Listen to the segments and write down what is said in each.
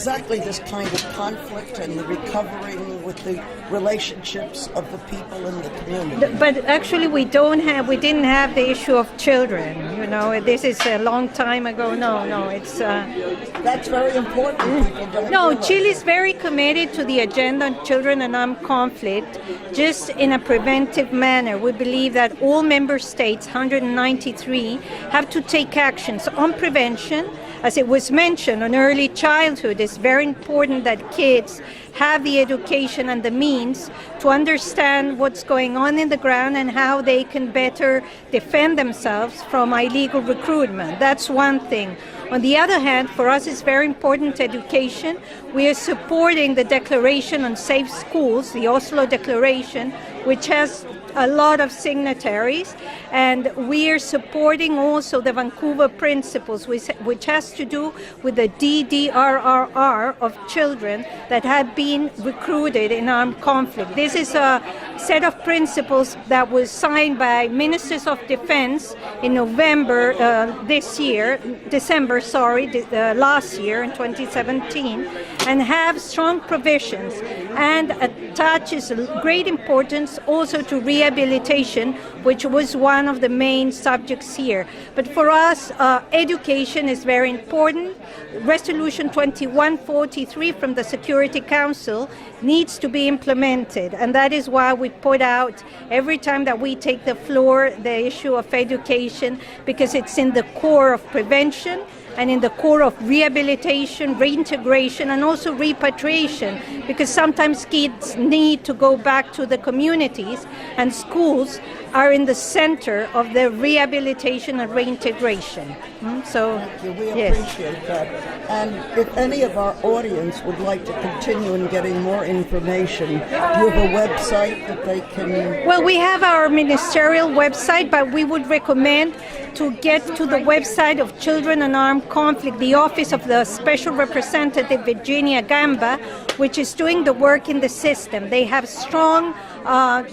exactly this kind of conflict and the recovering with the relationships of the people in the community. But actually we didn't have the issue of children, you know, this is a long time ago. No, it's... That's very important. People don't realize. Chile is very committed to the agenda on children and armed conflict, just in a preventive manner. We believe that all member states, 193, have to take actions on prevention. As it was mentioned, on early childhood, it's very important that kids have the education and the means to understand what's going on in the ground and how they can better defend themselves from illegal recruitment. That's one thing. On the other hand, for us it's very important education. We are supporting the Declaration on Safe Schools, the Oslo Declaration, which has a lot of signatories, and we are supporting also the Vancouver Principles, which has to do with the DDRRR of children that have been recruited in armed conflict. This is a set of principles that was signed by Ministers of Defense in November last year in 2017, and have strong provisions and attaches great importance also to rehabilitation, which was one of the main subjects here. But for us, education is very important. Resolution 2143 from the Security Council needs to be implemented, and that is why we put out every time that we take the floor the issue of education, because it's in the core of prevention and in the core of rehabilitation, reintegration, and also repatriation, because sometimes kids need to go back to the communities, and schools are in the center of the rehabilitation and reintegration. So, thank you. We yes. appreciate that. And if any of our audience would like to continue in getting more information, do you have a website that they can... Well, we have our ministerial website, but we would recommend to get to the website of Children and Armed Conflict, the Office of the Special Representative Virginia Gamba, which is doing the work in the system. They have strong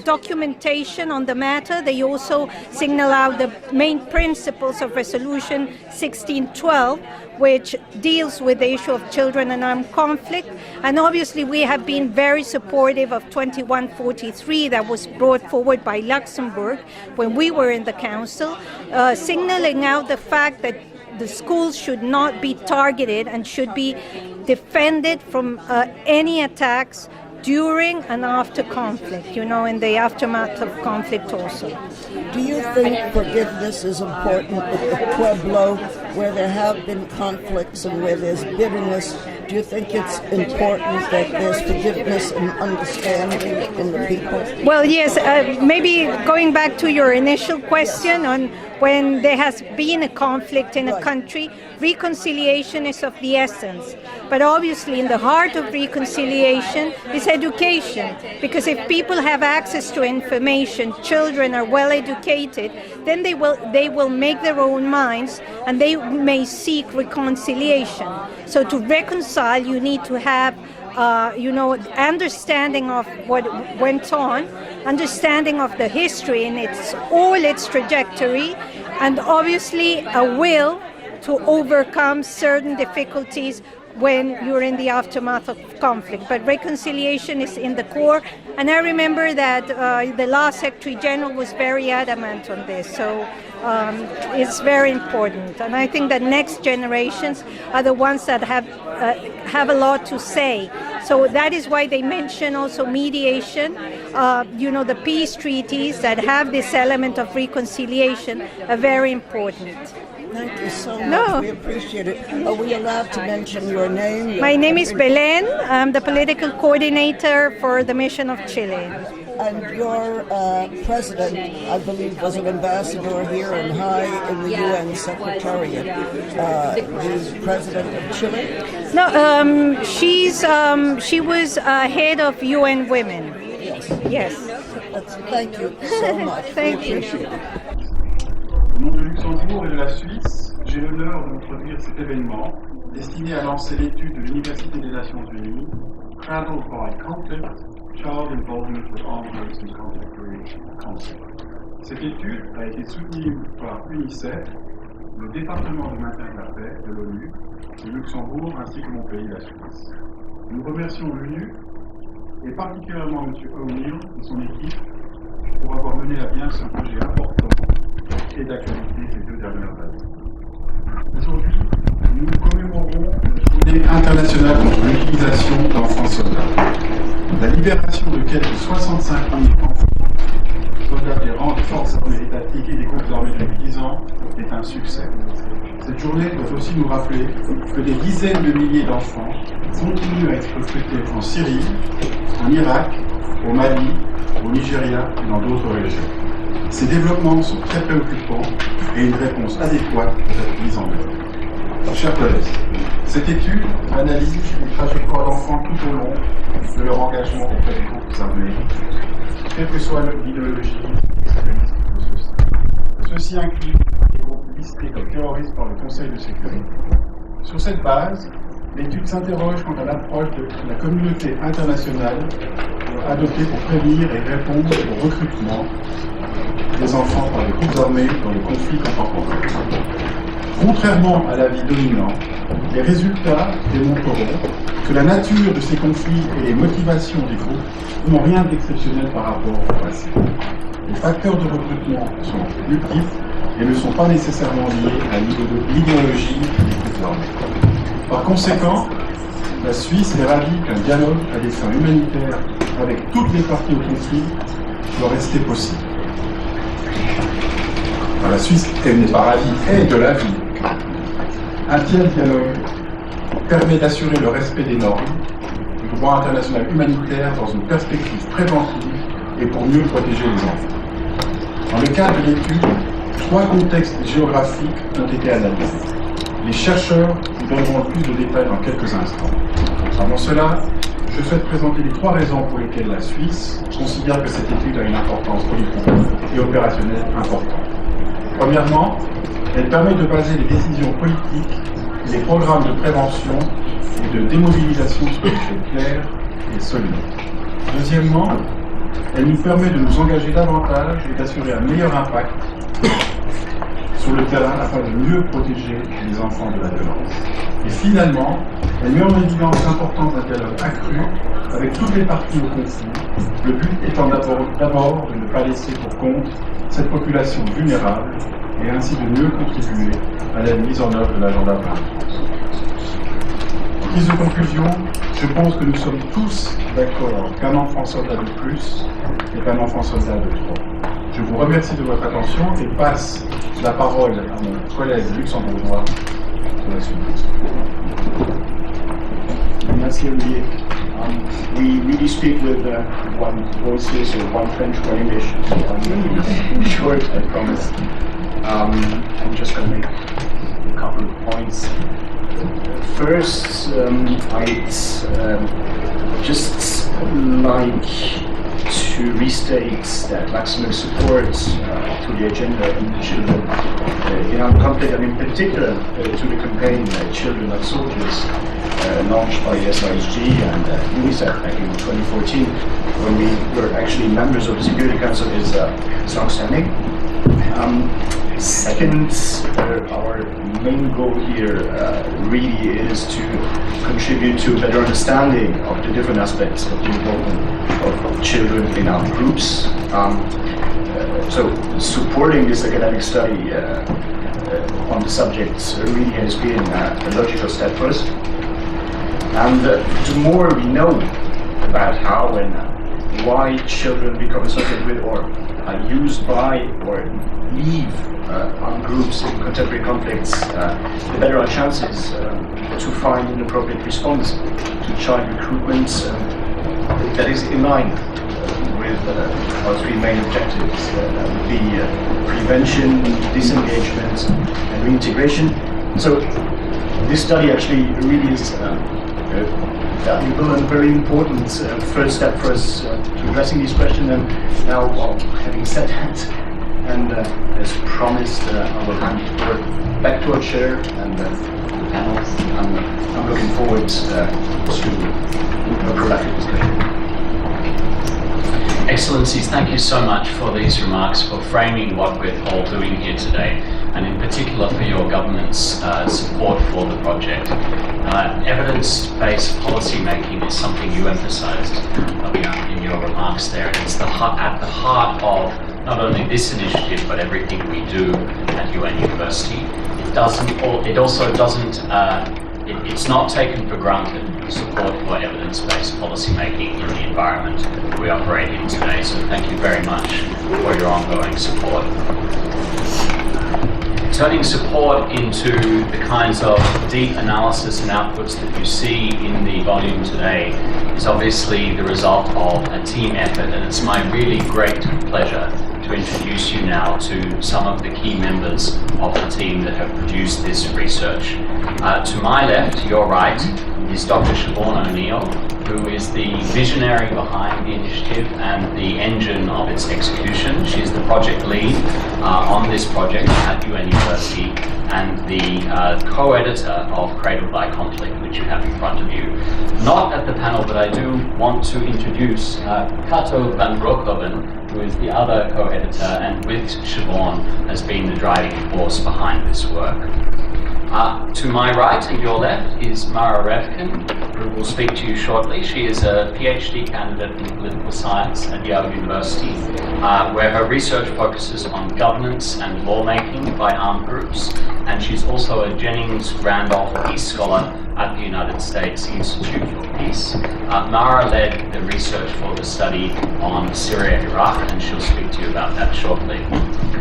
documentation on the matter. They also signal out the main principles of Resolution 1612, which deals with the issue of children and armed conflict. And obviously we have been very supportive of 2143 that was brought forward by Luxembourg when we were in the council, signaling out the fact that the schools should not be targeted and should be defended from any attacks during and after conflict, you know, in the aftermath of conflict also. Do you think forgiveness is important with the Pueblo, where there have been conflicts and where there's bitterness? Do you think it's important that there's forgiveness and understanding in the people? Well, yes, maybe going back to your initial question on when there has been a conflict in a country, reconciliation is of the essence. But obviously in the heart of reconciliation is education, because if people have access to information, children are well educated, then they will make their own minds and they may seek reconciliation. So to reconcile, you need to have understanding of what went on, understanding of the history in all its trajectory, and obviously a will to overcome certain difficulties when you're in the aftermath of conflict. But reconciliation is in the core, and I remember that the last Secretary General was very adamant on this, so it's very important. And I think that next generations are the ones that have a lot to say. So that is why they mention also mediation. The peace treaties that have this element of reconciliation are very important. Thank you so much. We appreciate it. Are we allowed to mention your name? My name is Belen. I'm the political coordinator for the mission of Chile. And your president, I believe, was an ambassador here and high in the UN Secretariat. The president of Chile? No, she was head of UN Women. Yes. Thank you so much. Thank you. Au nom du Luxembourg et de la Suisse, j'ai l'honneur d'introduire cet événement destiné à lancer l'étude de l'Université des Nations Unies, Cradled by Conflict, Child Involvement with Armed Groups in Contemporary Conflict. Cette étude a été soutenue par UNICEF le département de maintien de la paix de l'ONU, le Luxembourg ainsi que mon pays, la Suisse. Nous remercions l'ONU et particulièrement M. O'Neill et son équipe pour avoir mené à bien ce projet important et d'actualité ces 2 dernières années. Aujourd'hui, nous commémorons la journée internationale contre l'utilisation d'enfants soldats. La libération de quelques 65 000 enfants soldats des rangs des forces armées étatiques et des groupes armés depuis 10 ans est un succès. Cette journée doit aussi nous rappeler que des dizaines de milliers d'enfants continuent à être recrutés en Syrie, en Irak, au Mali, au Nigeria et dans d'autres régions. Ces développements sont très préoccupants et une réponse adéquate doit être mise en œuvre. Chers collègues, cette étude analyse les trajectoires d'enfants tout au long de leur engagement auprès des groupes armés, quelle que soit l'idéologie extrémiste ou sociale. Ceci inclut les groupes listés comme terroristes par le Conseil de sécurité. Sur cette base, l'étude s'interroge quant à l'approche de la communauté internationale adoptée pour prévenir et répondre au recrutement des enfants par les groupes armés dans les conflits contemporains. Contrairement à l'avis dominant, les résultats démontreront que la nature de ces conflits et les motivations des groupes n'ont rien d'exceptionnel par rapport au passé. Les facteurs de recrutement sont multiples et ne sont pas nécessairement liés à l'idéologie des groupes armés. Par conséquent, la Suisse est ravie qu'un dialogue à des fins humanitaires avec toutes les parties au conflit doit rester possible. Enfin, la Suisse n'est pas ravie, est de l'avis. Un tel dialogue permet d'assurer le respect des normes du droit international humanitaire dans une perspective préventive et pour mieux protéger les enfants. Dans le cadre de l'étude, 3 contextes géographiques ont été analysés. Les chercheurs vous donneront plus de détails dans quelques instants. Avant cela, je souhaite présenter les 3 raisons pour lesquelles la Suisse considère que cette étude a une importance politique et opérationnelle importante. Premièrement, elle permet de baser les décisions politiques et les programmes de prévention et de démobilisation sur des faits clairs et solides. Deuxièmement, elle nous permet de nous engager davantage et d'assurer un meilleur impact sur le terrain afin de mieux protéger les enfants de la violence. Et finalement, elle met en évidence l'importance d'un dialogue accru avec toutes les parties au conflit, le but étant d'abord de ne pas laisser pour compte cette population vulnérable et ainsi de mieux contribuer à la mise en œuvre de l'agenda 2030. En guise de conclusion, je pense que nous sommes tous d'accord qu'un enfant soldat de plus est un enfant soldat de trop. Je vous remercie de votre attention et passe la parole à mon collègue luxembourgeois pour la suite. Merci Olivier. We really speak with one voice here, so one French, one English. So I'm short, I promise. I'm just going to make a couple of points. First, I'd just like to restate that Luxembourg supports to the agenda in children in our conflict, and in particular to the campaign Children Like Soldiers, launched by SIG and UNICEF back in 2014, when we were actually members of the Security Council, is long-standing. Second, our main goal here really is to contribute to a better understanding of the different aspects of the involvement of children in our groups. So supporting this academic study on the subject really has been a logical step for us. And the more we know about how and why children become associated with or are used by or leave armed groups in contemporary conflicts, the better our chances to find an appropriate response to child recruitment that is in line with our 3 main objectives. That would be prevention, disengagement, and reintegration. So this study actually really is valuable and very important first step for us to addressing these questions. And now, having said that, and as promised, I will hand it back to our chair and the panel. I'm looking forward to a productive discussion. Excellencies, thank you so much for these remarks, for framing what we're all doing here today. and in particular for your government's support for the project. Evidence-based policy making is something you emphasized in your remarks there. It's at the heart of not only this initiative, but everything we do at UN University. It's not taken for granted, support for evidence-based policy making in the environment we operate in today. So thank you very much for your ongoing support. Turning support into the kinds of deep analysis and outputs that you see in the volume today is obviously the result of a team effort, and it's my really great pleasure to introduce you now to some of the key members of the team that have produced this research. To my left, your right, is Dr. Siobhan O'Neill, who is the visionary behind the initiative and the engine of its execution. She's the project lead on this project at UN University and the co-editor of Cradled by Conflict, which you have in front of you. Not at the panel, but I do want to introduce Kato van Broekhoven, who is the other co-editor, and with Siobhan has been the driving force behind this work. To my right and your left is Mara Revkin, who will speak to you shortly. She is a PhD candidate in political science at Yale University, where her research focuses on governance and lawmaking by armed groups, and she's also a Jennings Randolph Peace Scholar at the United States Institute for Peace. Mara led the research for the study on Syria-Iraq, and she'll speak to you about that shortly.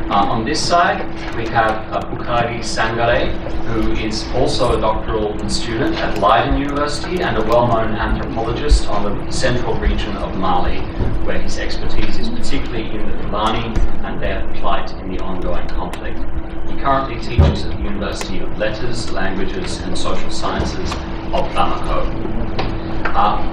On this side, we have Bukari Sangare, who is also a doctoral student at Leiden University and a well-known anthropologist on the central region of Mali, where his expertise is particularly in the Fulani and their plight in the ongoing conflict. He currently teaches at the University of Letters, Languages and Social Sciences of Bamako.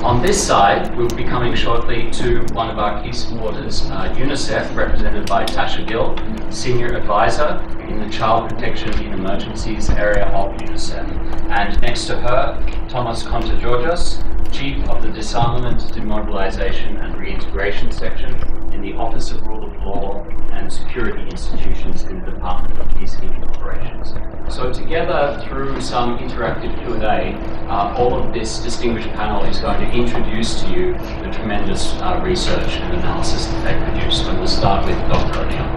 On this side, we'll be coming shortly to one of our key supporters, UNICEF, represented by Tasha Gill, Senior Advisor in the Child Protection in Emergencies area of UNICEF. And next to her, Thomas Conta-Georgios, Chief of the Disarmament, Demobilization and Reintegration Section in the Office of Rule of Law and Security Institutions in the Department of Peacekeeping Operations. So together, through some interactive Q&A, all of this distinguished panel is going to introduce to you the tremendous research and analysis that they produced. And we'll start with Dr. O'Neill.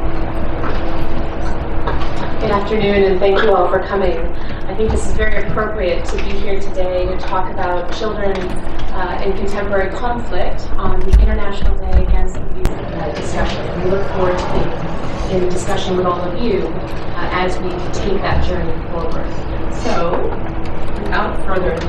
Good afternoon, and thank you all for coming. I think this is very appropriate to be here today to talk about children in contemporary conflict on the International Day Against Abuse discussion. And we look forward to being in discussion with all of you as we take that journey forward. So, without further ado,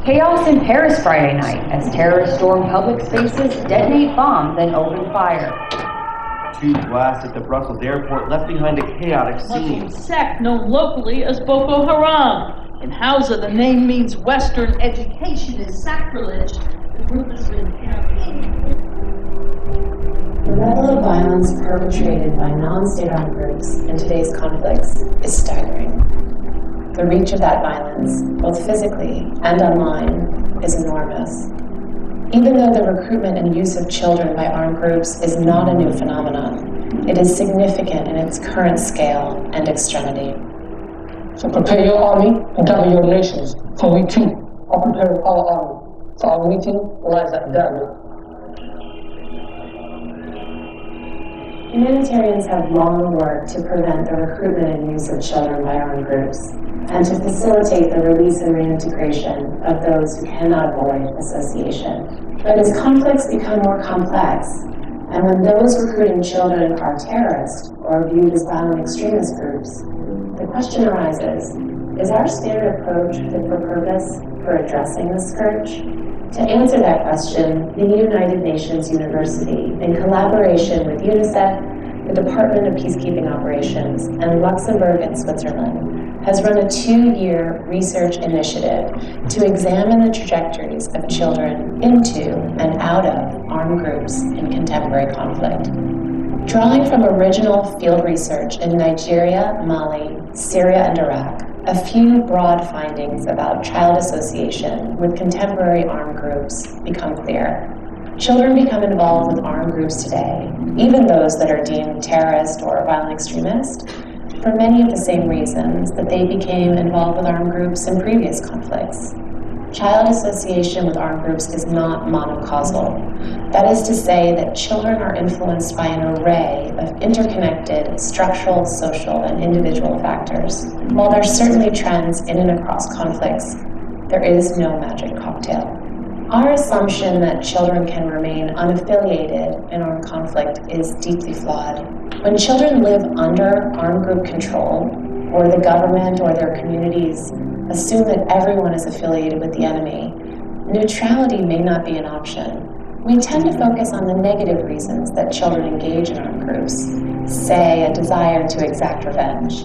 chaos in Paris Friday night as terrorists storm public spaces, detonate bombs, and open fire. Two blasts at the Brussels airport left behind a chaotic scene. Muslim sect known locally as Boko Haram. In Hausa, the name means Western education is sacrilege. The group has been campaigning. the level of violence perpetrated by non-state armed groups in today's conflicts is staggering. The reach of that violence, both physically and online, is enormous. Even though the recruitment and use of children by armed groups is not a new phenomenon, it is significant in its current scale and extremity. So prepare your army and gather your nations, for we too are preparing our army. So our meeting lies at Darwin. Humanitarians have long worked to prevent the recruitment and use of children by armed groups, and to facilitate the release and reintegration of those who cannot avoid association. But as conflicts become more complex, and when those recruiting children are terrorists or viewed as violent extremist groups, the question arises, is our standard approach fit for purpose for addressing this scourge? To answer that question, the United Nations University, in collaboration with UNICEF, the Department of Peacekeeping Operations, and Luxembourg and Switzerland, has run a 2-year research initiative to examine the trajectories of children into and out of armed groups in contemporary conflict. Drawing from original field research in Nigeria, Mali, Syria, and Iraq, a few broad findings about child association with contemporary armed groups become clear. Children become involved with armed groups today, even those that are deemed terrorist or violent extremist, for many of the same reasons that they became involved with armed groups in previous conflicts. Child association with armed groups is not monocausal. That is to say that children are influenced by an array of interconnected structural, social, and individual factors. While there are certainly trends in and across conflicts, there is no magic cocktail. Our assumption that children can remain unaffiliated in armed conflict is deeply flawed. When children live under armed group control, or the government or their communities assume that everyone is affiliated with the enemy, neutrality may not be an option. We tend to focus on the negative reasons that children engage in armed groups, say a desire to exact revenge.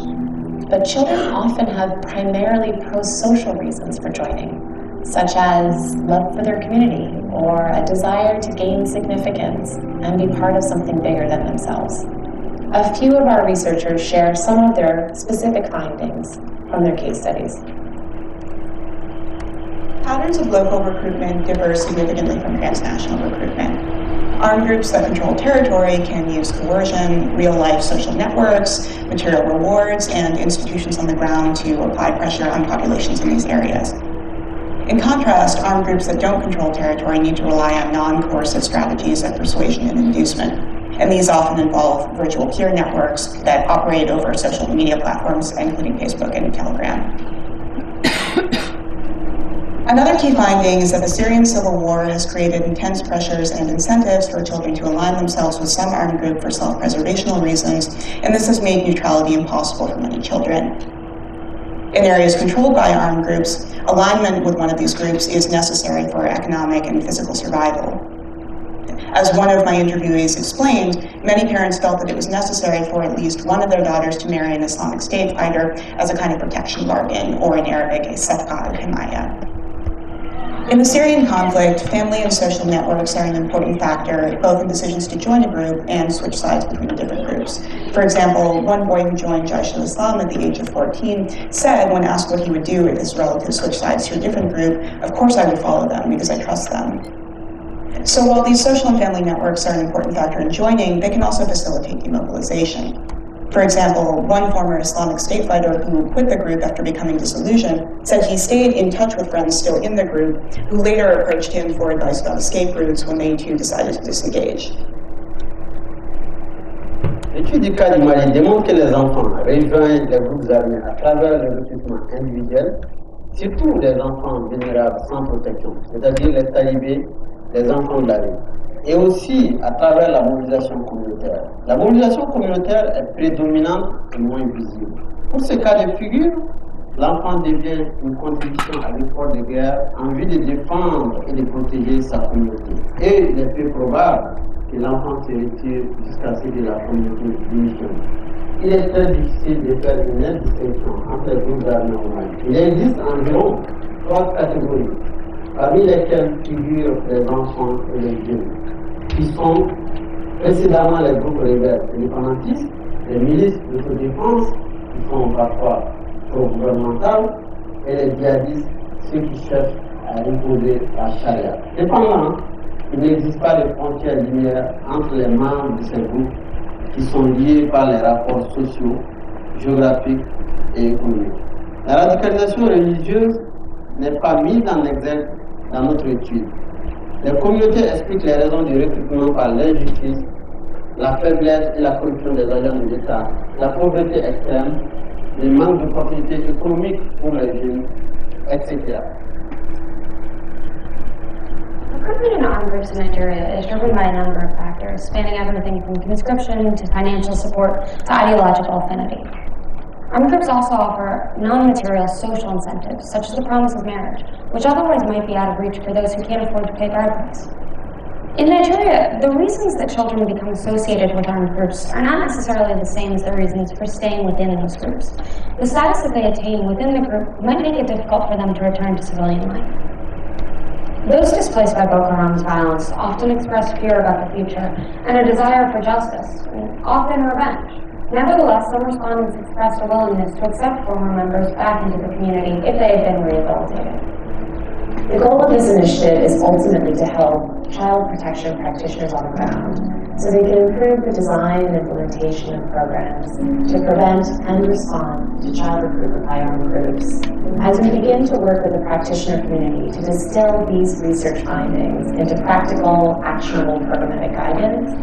But children often have primarily pro-social reasons for joining, such as love for their community or a desire to gain significance and be part of something bigger than themselves. A few of our researchers share some of their specific findings from their case studies. Patterns of local recruitment differ significantly from transnational recruitment. Armed groups that control territory can use coercion, real-life social networks, material rewards, and institutions on the ground to apply pressure on populations in these areas. In contrast, armed groups that don't control territory need to rely on non-coercive strategies of persuasion and inducement, and these often involve virtual peer networks that operate over social media platforms, including Facebook and Telegram. Another key finding is that the Syrian civil war has created intense pressures and incentives for children to align themselves with some armed group for self-preservational reasons, and this has made neutrality impossible for many children. In areas controlled by armed groups, alignment with one of these groups is necessary for economic and physical survival. As one of my interviewees explained, many parents felt that it was necessary for at least one of their daughters to marry an Islamic State fighter as a kind of protection bargain, or in Arabic, a safqa al-himaya. In the Syrian conflict, family and social networks are an important factor, both in decisions to join a group and switch sides between different groups. For example, one boy who joined Jaish al-Islam at the age of 14 said, when asked what he would do if his relatives switched sides to a different group, "Of course I would follow them because I trust them." So while these social and family networks are an important factor in joining, they can also facilitate demobilization. For example, one former Islamic State fighter who quit the group after becoming disillusioned said he stayed in touch with friends still in the group, who later approached him for advice about escape routes when they too decided to disengage. L'étude du cas du Mali démontre que les enfants rejoignent les groupes armés à travers le recrutement individuel, surtout les enfants vulnérables sans protection, c'est-à-dire les talibés, les enfants de la rue, et aussi à travers la mobilisation communautaire. La mobilisation communautaire est prédominante et moins visible. Pour ce cas de figure, l'enfant devient une contribution à l'effort de guerre en vue de défendre et de protéger sa communauté. Et il est peu probable que l'enfant se retire jusqu'à ce que la communauté démissionne. Il est très difficile de faire une nette distinction entre les groupes armés au Mali. Il existe environ 3 catégories, parmi lesquelles figurent les enfants et les jeunes, qui sont précédemment les groupes rebelles indépendantistes, les milices d'autodéfense, qui sont parfois pro-gouvernementales, et les djihadistes, ceux qui cherchent à imposer la charia. Cependant, il n'existe pas de frontières linéaires entre les membres de ces groupes qui sont liés par les rapports sociaux, géographiques et économiques. La radicalisation religieuse n'est pas mise en exergue dans notre étude. Les communautés expliquent les raisons du recrutement par l'injustice, la faiblesse et la corruption des agents de l'État, la pauvreté extrême, le manque d'opportunités économiques pour les jeunes, etc. Recruitment in armed groups in Nigeria is driven by a number of factors, spanning everything from conscription to financial support to ideological affinity. Armed groups also offer non-material social incentives, such as the promise of marriage, which otherwise might be out of reach for those who can't afford to pay bride price. In Nigeria, the reasons that children become associated with armed groups are not necessarily the same as the reasons for staying within those groups. The status that they attain within the group might make it difficult for them to return to civilian life. Those displaced by Boko Haram's violence often express fear about the future and a desire for justice, and often revenge. Nevertheless, some respondents expressed a willingness to accept former members back into the community if they had been rehabilitated. The goal of this initiative is ultimately to help child protection practitioners on the ground so they can improve the design and implementation of programs to prevent and respond to child recruitment by armed groups. As we begin to work with the practitioner community to distill these research findings into practical, actionable programmatic guidance,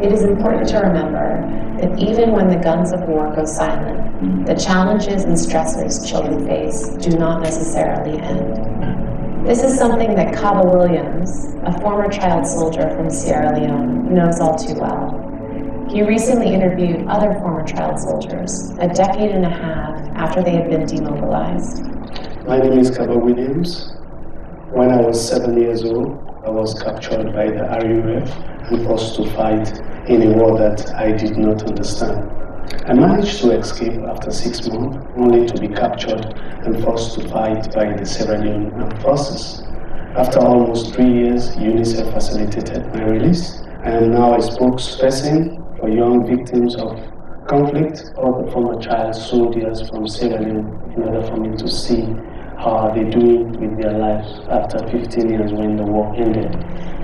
it is important to remember that even when the guns of war go silent, the challenges and stressors children face do not necessarily end. This is something that Kaba Williams, a former child soldier from Sierra Leone, knows all too well. He recently interviewed other former child soldiers, a decade and a half after they had been demobilized. My name is Kaba Williams. When I was 7 years old, I was captured by the RUF and forced to fight in a war that I did not understand. I managed to escape after 6 months, only to be captured and forced to fight by the Sierra Leone armed forces. After almost 3 years, UNICEF facilitated my release. I am now a spokesperson for young victims of conflict or the former child soldiers from Sierra Leone in order for me to see how are they doing with their lives after 15 years when the war ended.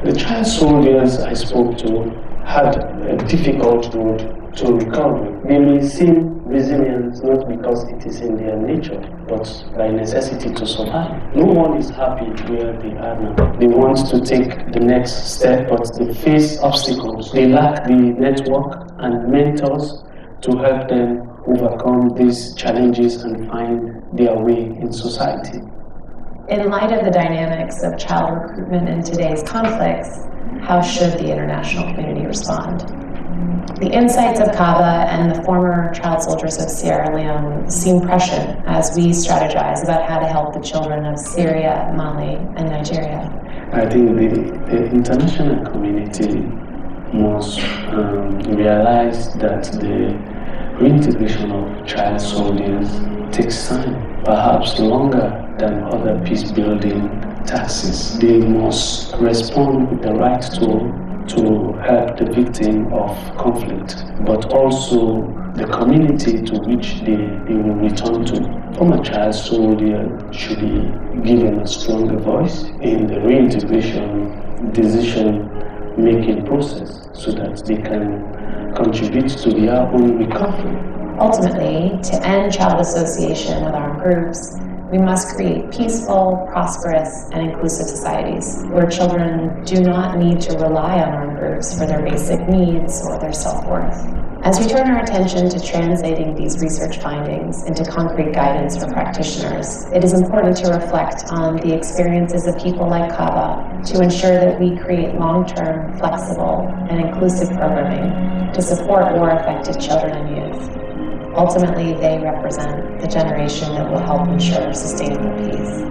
The child soldiers I spoke to had a difficult road to recovery. They may seem resilient not because it is in their nature, but by necessity to survive. No one is happy where they are now. They want to take the next step, but they face obstacles. They lack the network and mentors to help them overcome these challenges and find their way in society. In light of the dynamics of child recruitment in today's conflicts, how should the international community respond? The insights of Kaba and the former child soldiers of Sierra Leone seem prescient as we strategize about how to help the children of Syria, Mali, and Nigeria. I think the international community must realize that the reintegration of child soldiers takes time, perhaps longer than other peace-building tasks. They must respond with the right tool to help the victim of conflict, but also the community to which they will return to. Former child soldier should be given a stronger voice in the reintegration decision-making process so that they can contribute to their own recovery. Ultimately, to end child association with armed groups, we must create peaceful, prosperous, and inclusive societies where children do not need to rely on armed groups for their basic needs or their self-worth. As we turn our attention to translating these research findings into concrete guidance for practitioners, it is important to reflect on the experiences of people like Kaba to ensure that we create long-term, flexible, and inclusive programming to support war-affected children and youth. Ultimately, they represent the generation that will help ensure sustainable peace.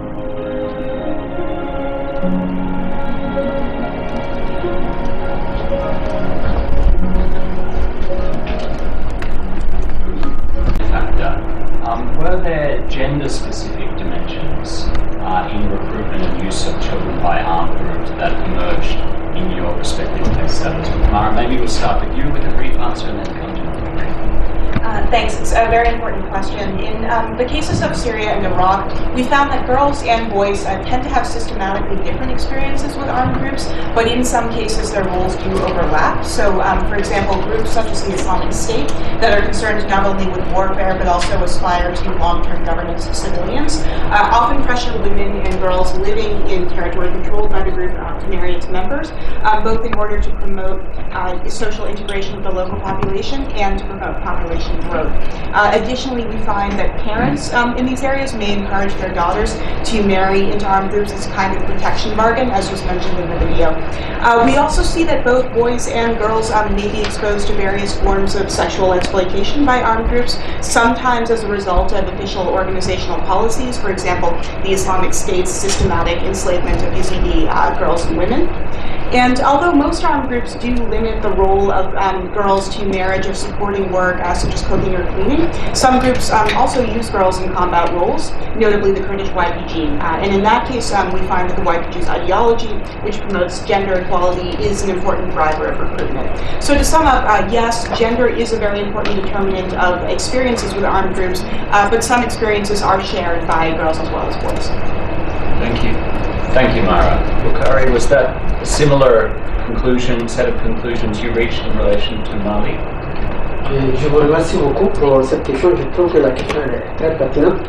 Were there gender-specific dimensions in recruitment and use of children by armed groups that emerged in your respective case studies? Mara, maybe we'll start with you with a brief answer and then come to me. Thanks. It's a very important question. In the cases of Syria and Iraq, we found that girls and boys tend to have systematically different experiences with armed groups, but in some cases their roles do overlap. So, for example, groups such as the Islamic State that are concerned not only with warfare but also aspire to long-term governance of civilians often pressure women and girls living in territory controlled by the group to marry its members, both in order to promote social integration with the local population and to promote population growth. Additionally, we find that parents in these areas may encourage their daughters to marry into armed groups as a kind of protection bargain, as was mentioned in the video. We also see that both boys and girls may be exposed to various forms of sexual exploitation by armed groups, sometimes as a result of official organizational policies, for example, the Islamic State's systematic enslavement of Yazidi girls and women. And although most armed groups do limit the role of girls to marriage or supporting work, such as cooking or cleaning, some groups also use girls in combat roles, notably the Kurdish YPG. And in that case, we find that the YPG's ideology, which promotes gender equality, is an important driver of recruitment. So to sum up, yes, gender is a very important determinant of experiences with armed groups, but some experiences are shared by girls as well as boys. Thank you. Thank you, Mara. Bukhari, was that a similar set of conclusions you reached in relation to Mali? Je vous remercie beaucoup pour cette question. Je trouve que la question est très pertinente.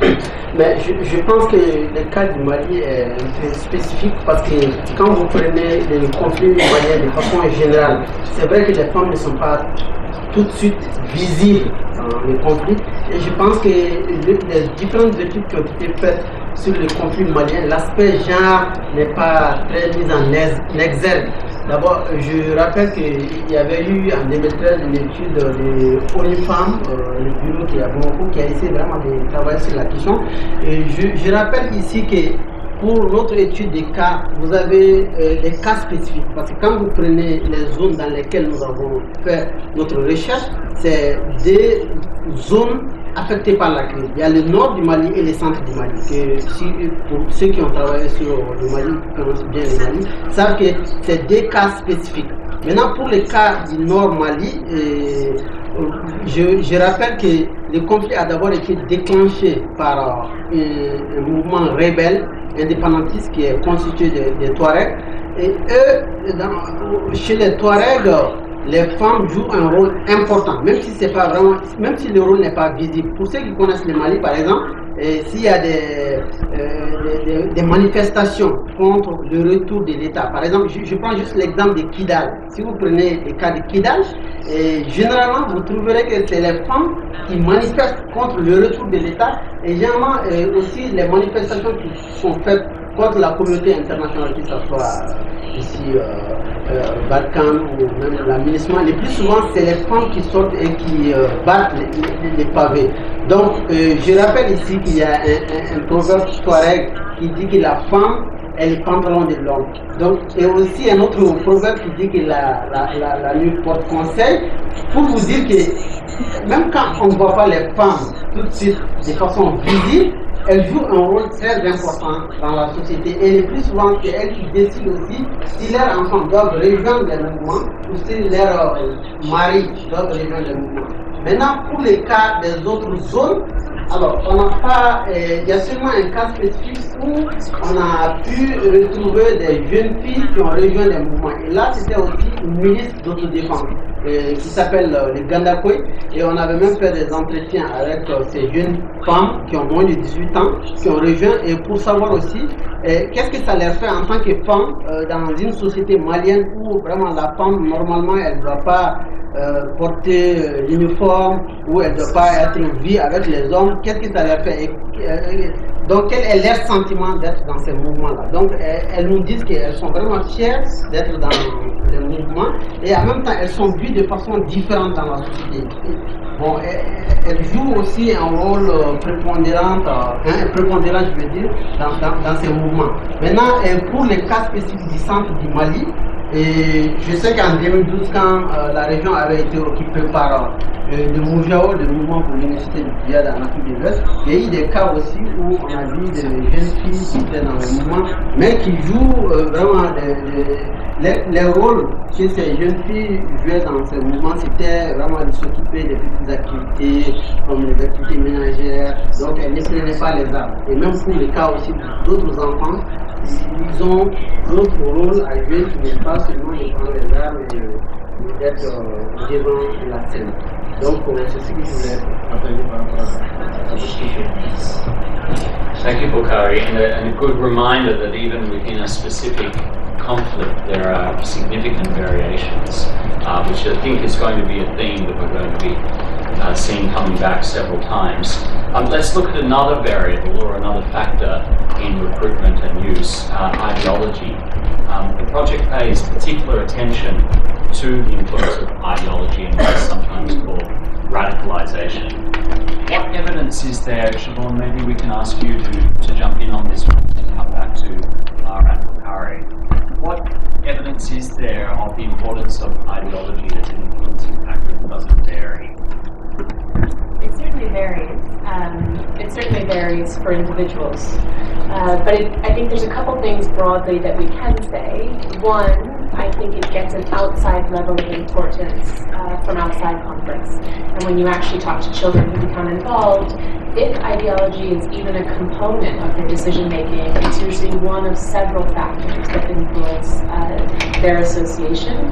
Mais je pense que le cas du Mali est un peu spécifique parce que quand vous prenez les conflits maliens de façon générale, c'est vrai que les femmes ne sont pas tout de suite visibles dans les conflits. Et je pense que les différentes études qui ont été faites sur le conflit malien, l'aspect genre n'est pas très mis en exergue. D'abord, je rappelle qu'il y avait eu en 2013 une étude de ONU Femmes, le bureau qui a essayé vraiment de travailler sur la question. Et je rappelle ici que pour notre étude des cas, vous avez des cas spécifiques. Parce que quand vous prenez les zones dans lesquelles nous avons fait notre recherche, c'est des zones affectées par la crise. Il y a le nord du Mali et le centre du Mali. Pour ceux qui ont travaillé sur le Mali, qui connaissent bien le Mali, savent que c'est des cas spécifiques. Maintenant, pour les cas du nord Mali, je rappelle que le conflit a d'abord été déclenché par un mouvement rebelle indépendantiste qui est constitué des Touaregs. Et eux, chez les Touaregs, les femmes jouent un rôle important, même si c'est pas vraiment, même si le rôle n'est pas visible. Pour ceux qui connaissent le Mali, par exemple, s'il y a des manifestations contre le retour de l'État, par exemple, je prends juste l'exemple de Kidal. Si vous prenez le cas de Kidal, généralement vous trouverez que c'est les femmes qui manifestent contre le retour de l'État et généralement aussi les manifestations qui sont faites contre la communauté internationale, que ce soit ici Balkan ou même l'aménagement. Le plus souvent, c'est les femmes qui sortent et qui battent les pavés. Donc, je rappelle ici qu'il y a un proverbe touareg qui dit que la femme est le pantalon de l'homme. Donc, et aussi un autre proverbe qui dit que la nuit porte conseil, pour vous dire que même quand on ne voit pas les femmes tout de suite de façon visible, elles jouent un rôle très important dans la société et le plus souvent c'est elles qui décident aussi si leurs enfants doivent rejoindre les mouvements ou si leurs maris doivent rejoindre les mouvements. Maintenant, pour les cas des autres zones, alors on n'a pas, il y a seulement un cas spécifique où on a pu retrouver des jeunes filles qui ont rejoint les mouvements. Et là, c'était aussi une milice d'autodéfense qui s'appelle le Gandakoy. Et on avait même fait des entretiens avec ces jeunes femmes qui ont moins de 18 ans, qui ont rejoint, et pour savoir aussi qu'est-ce que ça leur fait en tant que femme dans une société malienne où vraiment la femme, normalement, elle ne doit pas porter l'uniforme, où elle ne doit pas être vue avec les hommes. Qu'est-ce que ça leur fait? Donc, quel est leur sentiment d'être dans ces mouvements-là? Donc, elles nous disent qu'elles sont vraiment fières d'être dans les mouvements et en même temps, elles sont vues de façon différente dans la société. Bon, elles jouent aussi un rôle prépondérant, je veux dire, dans ces mouvements. Maintenant, pour les cas spécifiques du centre du Mali, et je sais qu'en 2012, quand la région avait été occupée par le Moujao, le mouvement pour l'unicité du Djihad en Afrique de l'Ouest, il y a eu des cas aussi où on a vu des jeunes filles qui étaient dans le mouvement, mais qui jouent vraiment les rôles que ces jeunes filles jouaient dans ce mouvement, c'était vraiment de s'occuper des petites activités, comme les activités ménagères, donc elles ne prenaient pas les armes. Et même pour les cas aussi d'autres enfants, ils ont d'autres rôles à jouer qui n'est pas seulement de prendre les armes et d'être devant la scène. Donc c'est ce que je voulais partager par rapport à votre question. Thank you, Bukhari, and a good reminder that even within a specific conflict there are significant variations, which I think is going to be a theme that we're going to be seeing coming back several times. Let's look at another variable or another factor in recruitment and use, ideology. The project pays particular attention to the influence of ideology and what is sometimes called radicalization. What evidence is there, Siobhan? Maybe we can ask you to jump in on this one and come back to Lara and Bukhari. What evidence is for individuals. But I think there's a couple things broadly that we can say. One, I think it gets an outside level of importance from outside conflicts. And when you actually talk to children who become involved, if ideology is even a component of their decision making, it's usually one of several factors that influence their association.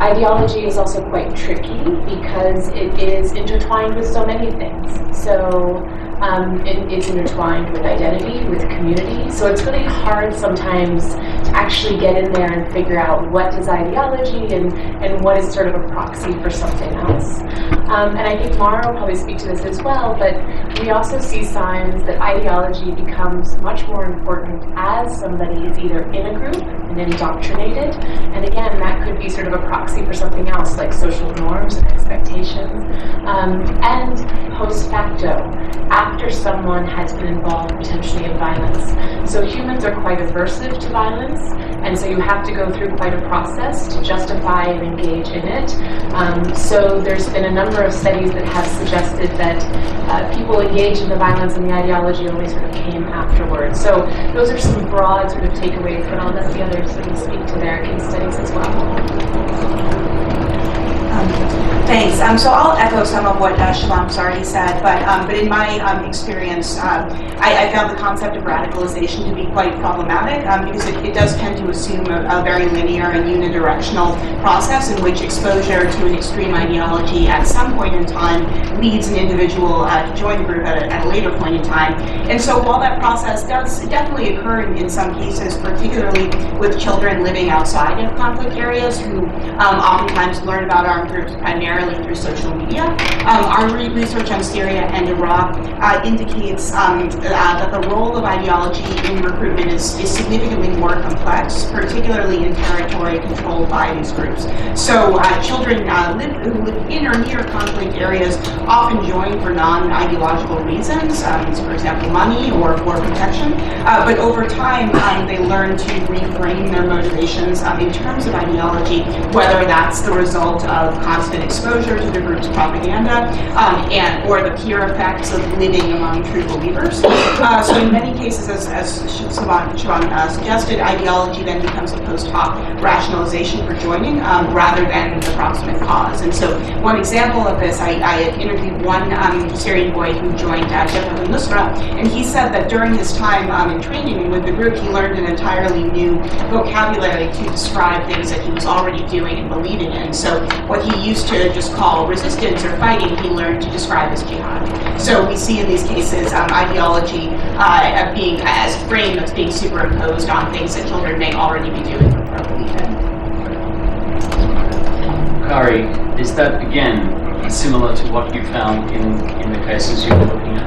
Ideology is also quite tricky because it is intertwined with so many things. So it's intertwined with identity, with community. So it's really hard sometimes to actually get in there and figure out what is ideology and what is sort of a proxy for something else. And I think Mara will probably speak to this as well, but we also see signs that ideology becomes much more important as somebody is either in a group and indoctrinated. And again, that could be sort of a proxy for something else like social norms and expectations. And post facto, after someone has been involved potentially in violence. So humans are quite aversive to violence, and so you have to go through quite a process to justify and engage in it. So there's been a number of studies that have suggested that people engaged in the violence and the ideology only sort of came afterwards. So those are some broad sort of takeaways, but I'll let the others sort of speak to their case studies as well. Thanks. So I'll echo some of what Siobhan's already said, but in my experience, I found the concept of radicalization to be quite problematic because it does tend to assume a very linear and unidirectional process in which exposure to an extreme ideology at some point in time leads an individual to join the group at a later point in time. And so while that process does definitely occur in some cases, particularly with children living outside of conflict areas who oftentimes learn about armed groups primarily through social media. Our research on Syria and Iraq indicates that the role of ideology in recruitment is significantly more complex, particularly in territory controlled by these groups. So children who live in or near conflict areas often join for non-ideological reasons, for example, money or for protection. But over time, they learn to reframe their motivations in terms of ideology, whether that's the result of constant exposure to the group's propaganda or the peer effects of living among true believers. So in many cases, as Siobhan suggested, ideology then becomes a post hoc rationalization for joining rather than the proximate cause. And so one example of this, I interviewed one Syrian boy who joined Jabhat al-Nusra, and he said that during his time in training with the group, he learned an entirely new vocabulary to describe things that he was already doing and believing in. So what he used to just call resistance or fighting, he learned to describe as jihad. So we see in these cases ideology being as a frame that's being superimposed on things that children may already be doing or believe in. Kari, is that again similar to what you found in the cases you were looking at?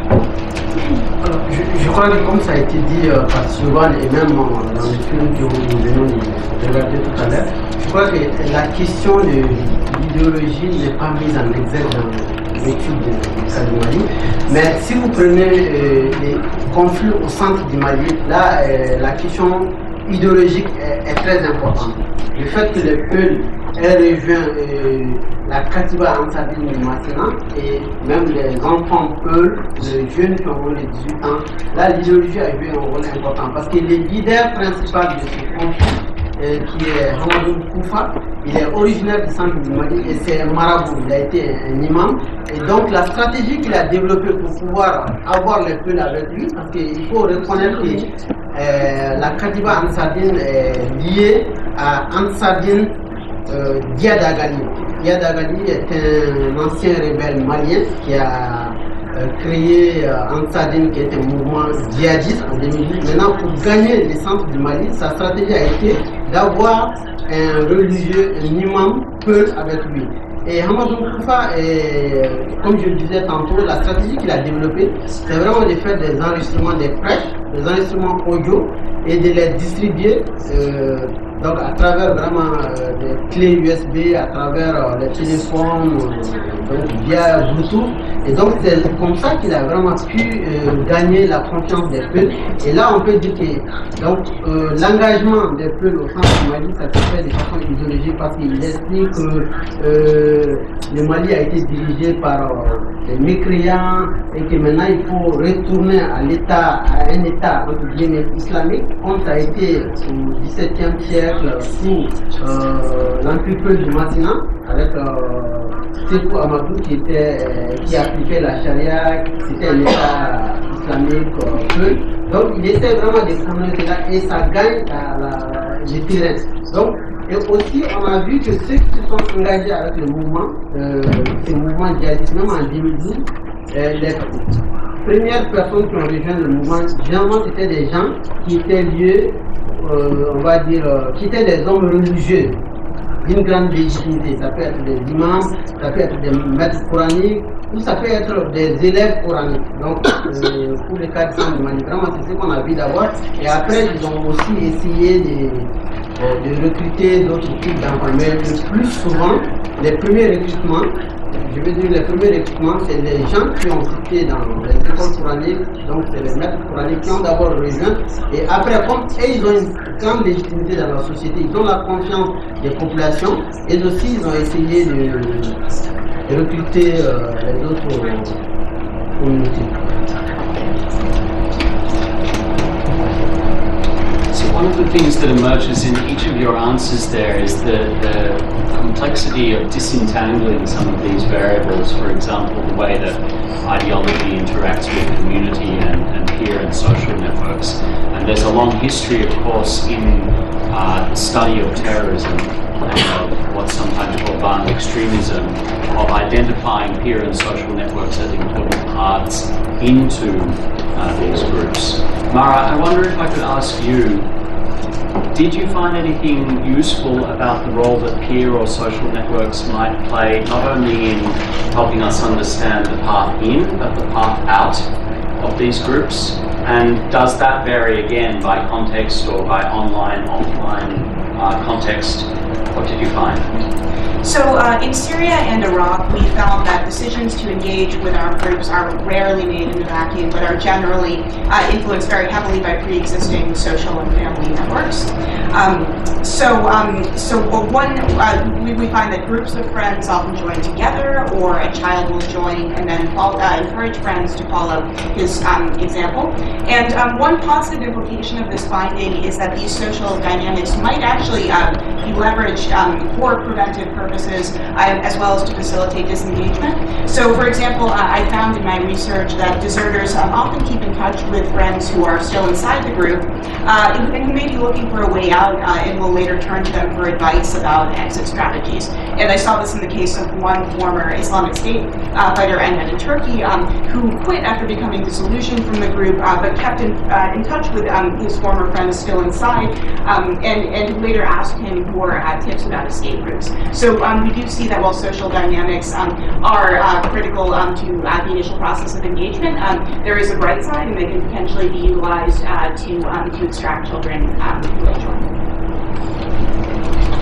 Je crois que comme ça a été dit par Siobhan et même dans l'étude que nous venons de regarder tout à l'heure, je crois que la question de l'idéologie n'est pas mise en exergue dans l'étude du cas du Mali. Mais si vous prenez les conflits au centre du Mali, là, la question idéologique est très importante. Le fait que les Peuls aient rejoint la Katiba Ansabine maintenant et même les enfants Peuls, les jeunes qui ont les 18 ans, là l'idéologie a joué un rôle important parce que le leader principal de ce conflit, qui est Hamadou Koufa, il est originaire du centre du Mali et c'est un marabout, il a été un imam. Et donc la stratégie qu'il a développée pour pouvoir avoir les Peuls avec lui, parce qu'il faut reconnaître que la Katiba Ansabine est liée à Ansabine Diadagali. Diadagali est un ancien rebelle malien qui a créé Ansarine, qui est un mouvement djihadiste en 2008. Maintenant, pour gagner les centres du Mali, sa stratégie a été d'avoir un religieux, un imam Peul avec lui. Et Hamadou Koufa, comme je le disais tantôt, la stratégie qu'il a développée, c'est vraiment de faire des enregistrements des prêches, des enregistrements audio, et de les distribuer Donc à travers vraiment des clés USB, à travers les téléphones, donc via Bluetooth. Et donc c'est comme ça qu'il a vraiment pu gagner la confiance des peuples. Et là on peut dire que donc l'engagement des peuples au centre du Mali, ça se fait de façon idéologique parce qu'il explique que le Mali a été dirigé par des mécréants et que maintenant il faut retourner à l'état, à un état islamique, comme ça a été au XVIIe siècle sous l'empire du Massina avec Sekou Amadou qui appliquait la charia, c'était un état islamique peu. Donc il essaie vraiment de connaître là et ça gagne le terrain. Donc, et aussi, on a vu que ceux qui se sont engagés avec le mouvement, ces mouvements djihadistes, même en 2012, les premières personnes qui ont rejoint le mouvement, généralement c'était des gens qui étaient liés, on va dire, qui étaient des hommes religieux d'une grande légitimité. Ça peut être des imams, ça peut être des maîtres coraniques, ou ça peut être des élèves coraniques. Donc, pour les cas de Mali, vraiment, c'est ce qu'on a vu d'abord. Et après, ils ont aussi essayé de recruter d'autres types d'enfants. Mais le plus souvent, les premiers recrutements, je veux dire, les premiers recrutements, c'est les gens qui ont quitté dans les écoles coraniques, donc c'est les maîtres coraniques qui ont d'abord rejoint. Et après, comme ils ont une grande légitimité dans la société, ils ont la confiance des populations, et aussi ils ont essayé de recruter les autres communautés. One of the things that emerges in each of your answers there is the complexity of disentangling some of these variables. For example, the way that ideology interacts with community and peer and social networks. And there's a long history, of course, in the study of terrorism and of what's sometimes called violent extremism, of identifying peer and social networks as important parts into these groups. Mara, I wonder if I could ask you, did you find anything useful about the role that peer or social networks might play, not only in helping us understand the path in, but the path out of these groups? And does that vary again by context or by online, offline context? What did you find? So in Syria and Iraq, we found that decisions to engage with armed groups are rarely made in a vacuum, but are generally influenced very heavily by pre-existing social and family networks. We find that groups of friends often join together, or a child will join and then encourage friends to follow his example. And one positive implication of this finding is that these social dynamics might actually be leveraged for preventive purposes, as well as to facilitate disengagement. So, for example, I found in my research that deserters often keep in touch with friends who are still inside the group, and who may be looking for a way out, and will later turn to them for advice about exit strategies. And I saw this in the case of one former Islamic State fighter, in Turkey, who quit after becoming disillusioned from the group, but kept in touch with his former friends still inside, and later asked him for tips about escape routes. So we do see that while social dynamics are critical to the initial process of engagement, there is a bright side, and they can potentially be utilized to extract children who will join.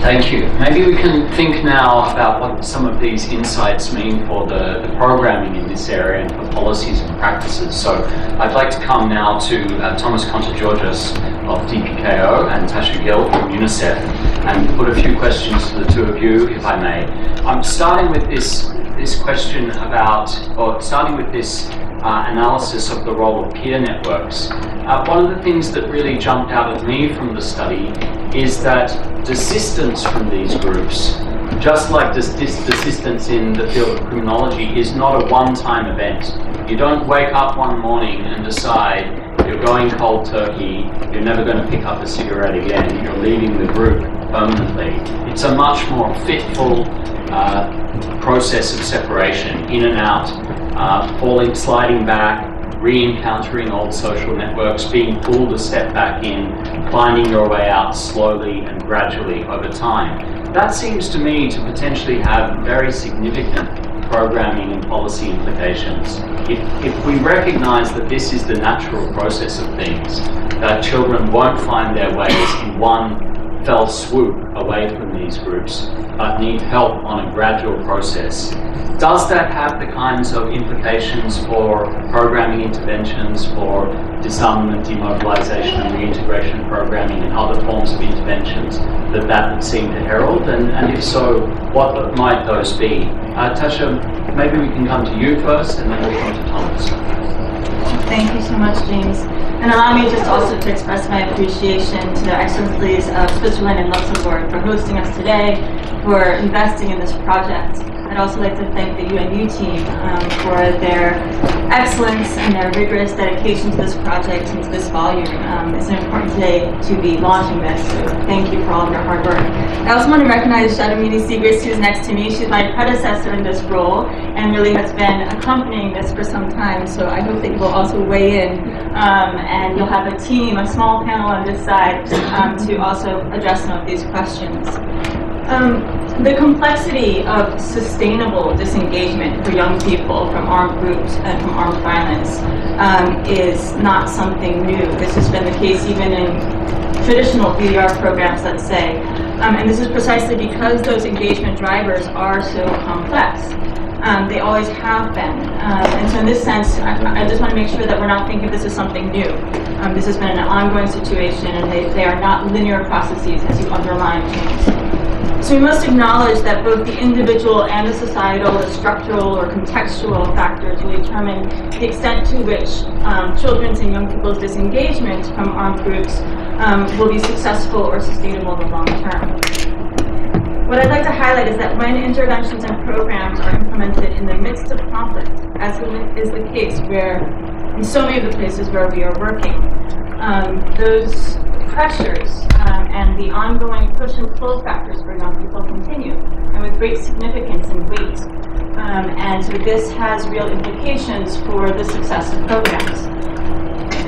Thank you. Maybe we can think now about what some of these insights mean for the programming in this area and for policies and practices. So I'd like to come now to Thomas Conta-Georges of DPKO and Tasha Gill from UNICEF and put a few questions to the two of you, if I may. I'm starting with this question about, or starting with this analysis of the role of peer networks. One of the things that really jumped out at me from the study is that desistance from these groups, just like desistance in the field of criminology, is not a one-time event. You don't wake up one morning and decide you're going cold turkey, you're never going to pick up a cigarette again, you're leaving the group permanently. It's a much more fitful process of separation, in and out, falling, sliding back, re-encountering old social networks, being pulled a step back in, finding your way out slowly and gradually over time. That seems to me to potentially have very significant programming and policy implications. If we recognize that this is the natural process of things, that children won't find their ways in one fell swoop away from these groups, but need help on a gradual process. Does that have the kinds of implications for programming interventions, for disarmament, demobilization and reintegration programming and other forms of interventions that would seem to herald? And if so, what might those be? Tasha, maybe we can come to you first and then we'll come to Thomas. Thank you so much, James. And allow me just also to express my appreciation to the Excellencies of Switzerland and Luxembourg for hosting us today, for investing in this project. I'd also like to thank the UNU team for their excellence and their rigorous dedication to this project and to this volume. It's an important day to be launching this, so thank you for all of your hard work. I also want to recognize Shadowmini Segrist, who's next to me. She's my predecessor in this role and really has been accompanying this for some time, so I hope that you will also weigh in and you'll have a team, a small panel on this side to also address some of these questions. The complexity of sustainable disengagement for young people from armed groups and from armed violence is not something new. This has been the case even in traditional BDR programs, let's say. And this is precisely because those engagement drivers are so complex. They always have been. And so in this sense, I just want to make sure that we're not thinking this is something new. This has been an ongoing situation, and they are not linear processes, as you underline, James. So we must acknowledge that both the individual and the societal, the structural or contextual factors will determine the extent to which children's and young people's disengagement from armed groups will be successful or sustainable in the long term. What I'd like to highlight is that when interventions and programs are implemented in the midst of conflict, as is the case where in so many of the places where we are working, those pressures and the ongoing push and pull factors for young people continue, and with great significance and weight. And so this has real implications for the success of programs.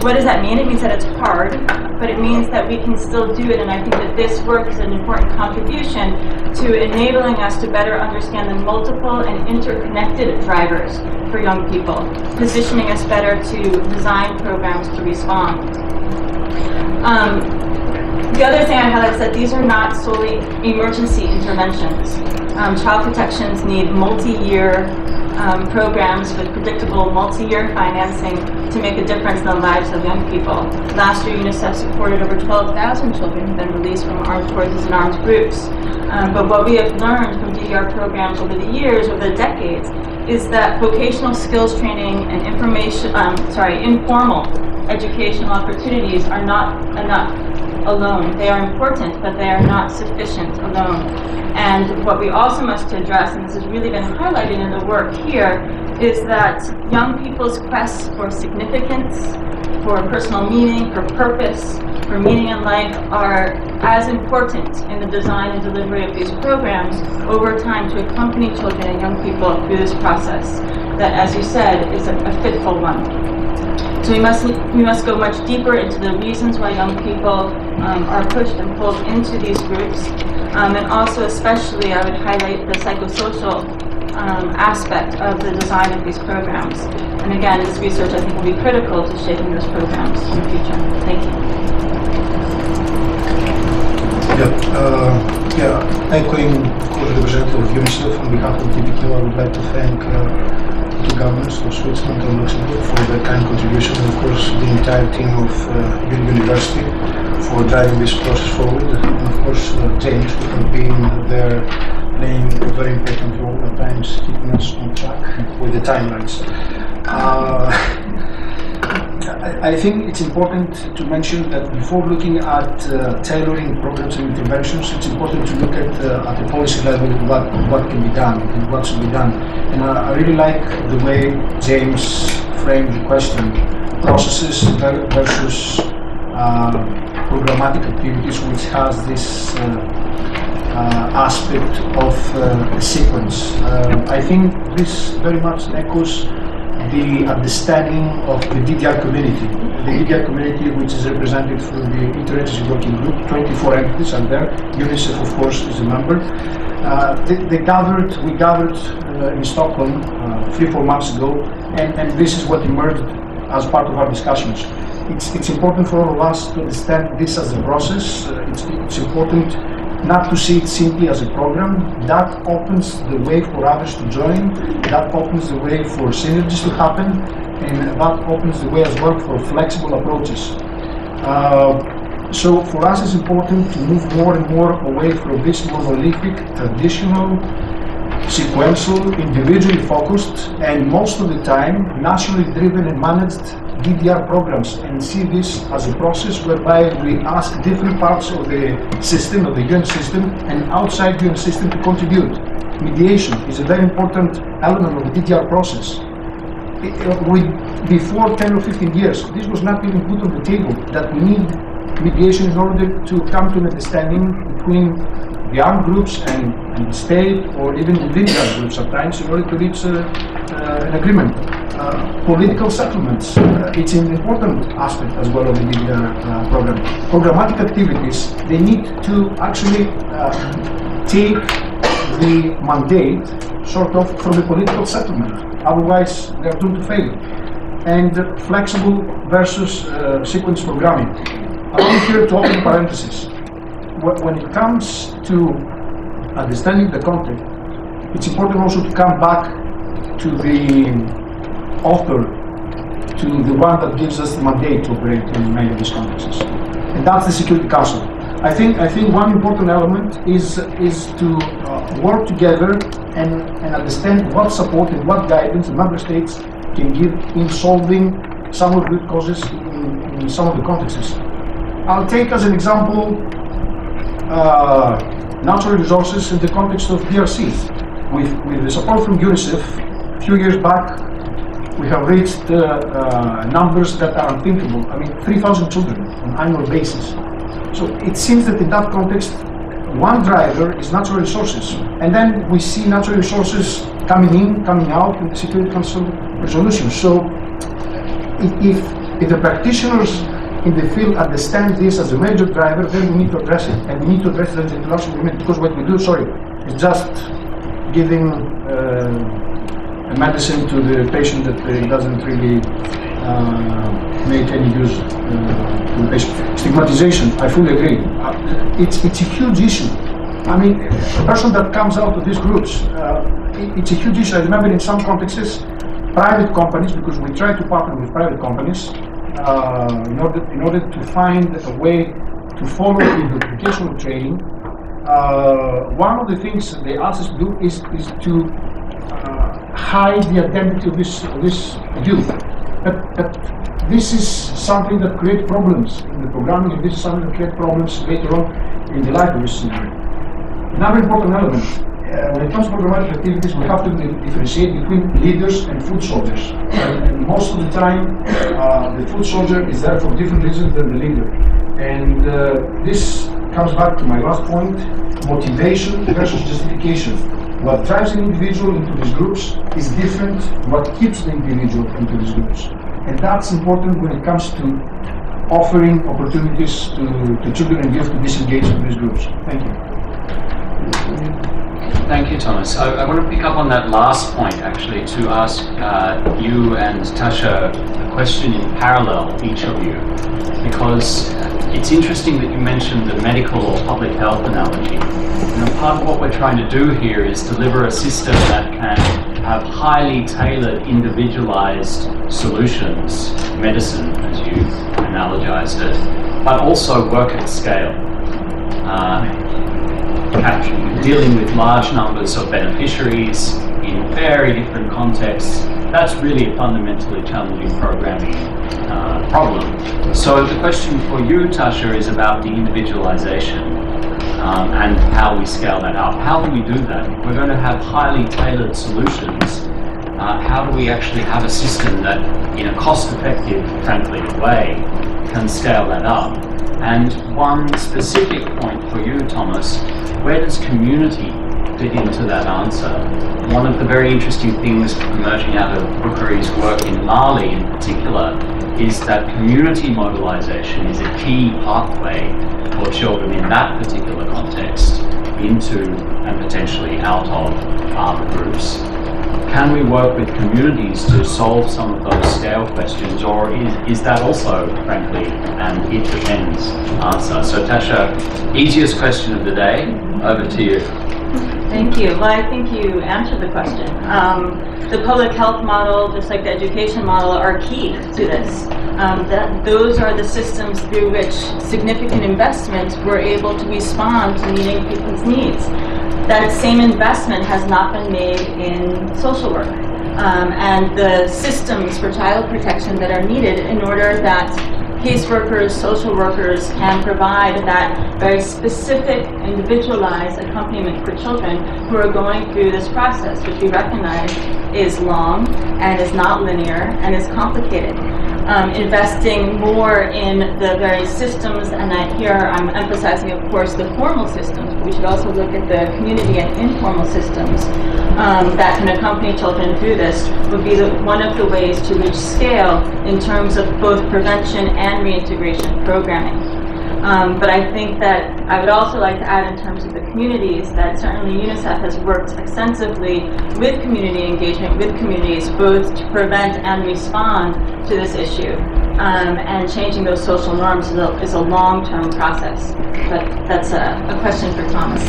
What does that mean? It means that it's hard, but it means that we can still do it, and I think that this work is an important contribution to enabling us to better understand the multiple and interconnected drivers for young people, positioning us better to design programs to respond. The other thing I highlight is that these are not solely emergency interventions. Child protections need multi-year programs with predictable multi-year financing to make a difference in the lives of young people. Last year, UNICEF supported over 12,000 children who have been released from armed forces and armed groups. But what we have learned from DDR programs over the years, over the decades, is that vocational skills training and informal educational opportunities are not enough alone. They are important, but they are not sufficient alone. And what we also must address, and this has really been highlighted in the work here, is that young people's quests for significance, for personal meaning, for purpose, for meaning in life are as important in the design and delivery of these programs over time to accompany children and young people through this process that, as you said, is a fitful one. So we must go much deeper into the reasons why young people are pushed and pulled into these groups, and also especially I would highlight the psychosocial aspect of the design of these programs. And again, this research I think will be critical to shaping those programs in the future. Thank you. Echoing the representative of UNICEF on behalf of DPKO, I would like to thank the two governments of Switzerland and Luxembourg for their kind contribution, and of course the entire team of University for driving this process forward, and of course James, who have been there playing a very important role at times, keeping us on track with the timelines. I think it's important to mention that before looking at tailoring programs and interventions, it's important to look at the policy level what can be done and what should be done. And I really like the way James framed the question: processes versus programmatic activities, which has this aspect of a sequence. I think this very much echoes the understanding of the DDR community. The DDR community, which is represented through the Interagency Working Group, 24 entities are there. UNICEF, of course, is a member. We gathered in Stockholm 3-4 months ago, and this is what emerged as part of our discussions. it's important for all of us to understand this as a process. It's important not to see it simply as a program. That opens the way for others to join, that opens the way for synergies to happen, and that opens the way as well for flexible approaches. So for us it's important to move more and more away from this monolithic, traditional, sequential, individually focused, and most of the time nationally driven and managed DDR programs, and see this as a process whereby we ask different parts of the system, of the UN system, and outside UN system to contribute. Mediation is a very important element of the DDR process. Before 10 or 15 years, this was not even put on the table, that we need mediation in order to come to an understanding between the armed groups and the state, or even individual groups sometimes, in order to reach an agreement. Political settlements, it's an important aspect as well of the DDR program. Programmatic activities, they need to actually take the mandate sort of from the political settlement, otherwise they're doomed to fail. And flexible versus sequence programming. Allow me here to open parentheses. When it comes to understanding the content, it's important also to come back to the author, to the one that gives us the mandate to operate in many of these contexts, and that's the Security Council. I think one important element is to work together and understand what support and what guidance the member states can give in solving some of the root causes in some of the contexts. I'll take as an example natural resources in the context of DRCs. With the support from UNICEF, a few years back, we have reached numbers that are unthinkable. I mean, 3,000 children on an annual basis. So it seems that in that context, one driver is natural resources. And then we see natural resources coming in, coming out in the Security Council resolution. So if the practitioners in the field understand this as a major driver, then we need to address it. And we need to address the international agreement, because what we do, is just giving a medicine to the patient that doesn't really make any use to the patient. Stigmatization, I fully agree. It's a huge issue. I mean, a person that comes out of these groups, it's a huge issue. I remember in some contexts, private companies, because we try to partner with private companies, in order to find a way to follow the educational training. One of the things they ask us to do is to hide the identity of this youth. But this is something that creates problems in the programming, and this is something that creates problems later on in the life of this scenario. Another important element, when it comes to programmatic activities, we have to differentiate between leaders and foot soldiers. And most of the time, the foot soldier is there for different reasons than the leader. And this comes back to my last point, motivation versus justification. What drives an individual into these groups is different from what keeps the individual into these groups. And that's important when it comes to offering opportunities to children and youth to disengage from these groups. Thank you. Thank you, Thomas. I want to pick up on that last point, actually, to ask you and Tasha a question in parallel, each of you, because it's interesting that you mentioned the medical or public health analogy. Part of what we're trying to do here is deliver a system that can have highly tailored, individualized solutions, medicine, as you analogized it, but also work at scale. Dealing with large numbers of beneficiaries in very different contexts, that's really a fundamentally challenging programming problem. So the question for you, Tasha, is about the individualization and how we scale that up. How do we do that? We're going to have highly tailored solutions. How do we actually have a system that, in a cost-effective, frankly, way, can scale that up? And one specific point for you, Thomas, where does community fit into that answer? One of the very interesting things emerging out of Bukari's work in Mali in particular is that community mobilization is a key pathway for children in that particular context into and potentially out of armed groups. can we work with communities to solve some of those scale questions, or is that also, frankly, an it depends answer? So Tasha, easiest question of the day, over to you. Thank you. Well, I think you answered the question. The public health model, just like the education model, are key to this. Those are the systems through which significant investments were able to respond to meeting people's needs. That same investment has not been made in social work. And the systems for child protection that are needed in order that caseworkers, social workers can provide that very specific, individualized accompaniment for children who are going through this process, which we recognize is long and is not linear and is complicated. Investing more in the very systems, and here I'm emphasizing, of course, the formal systems, but we should also look at the community and informal systems that can accompany children through this, would be one of the ways to reach scale in terms of both prevention and reintegration programming. But I think that I would also like to add, in terms of the communities, that certainly UNICEF has worked extensively with community engagement with communities, both to prevent and respond to this issue. And changing those social norms is a long-term process. But that's a question for Thomas.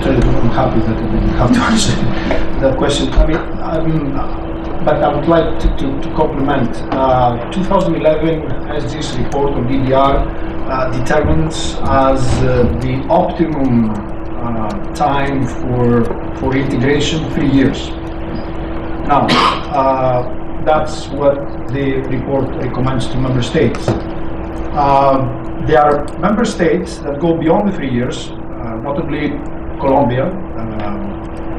I'm happy that I didn't have to answer that question. But I would like to compliment 2011 SG's report on DDR determines as the optimum time for integration 3 years. Now, that's what the report recommends to member states. There are member states that go beyond the 3 years, notably Colombia.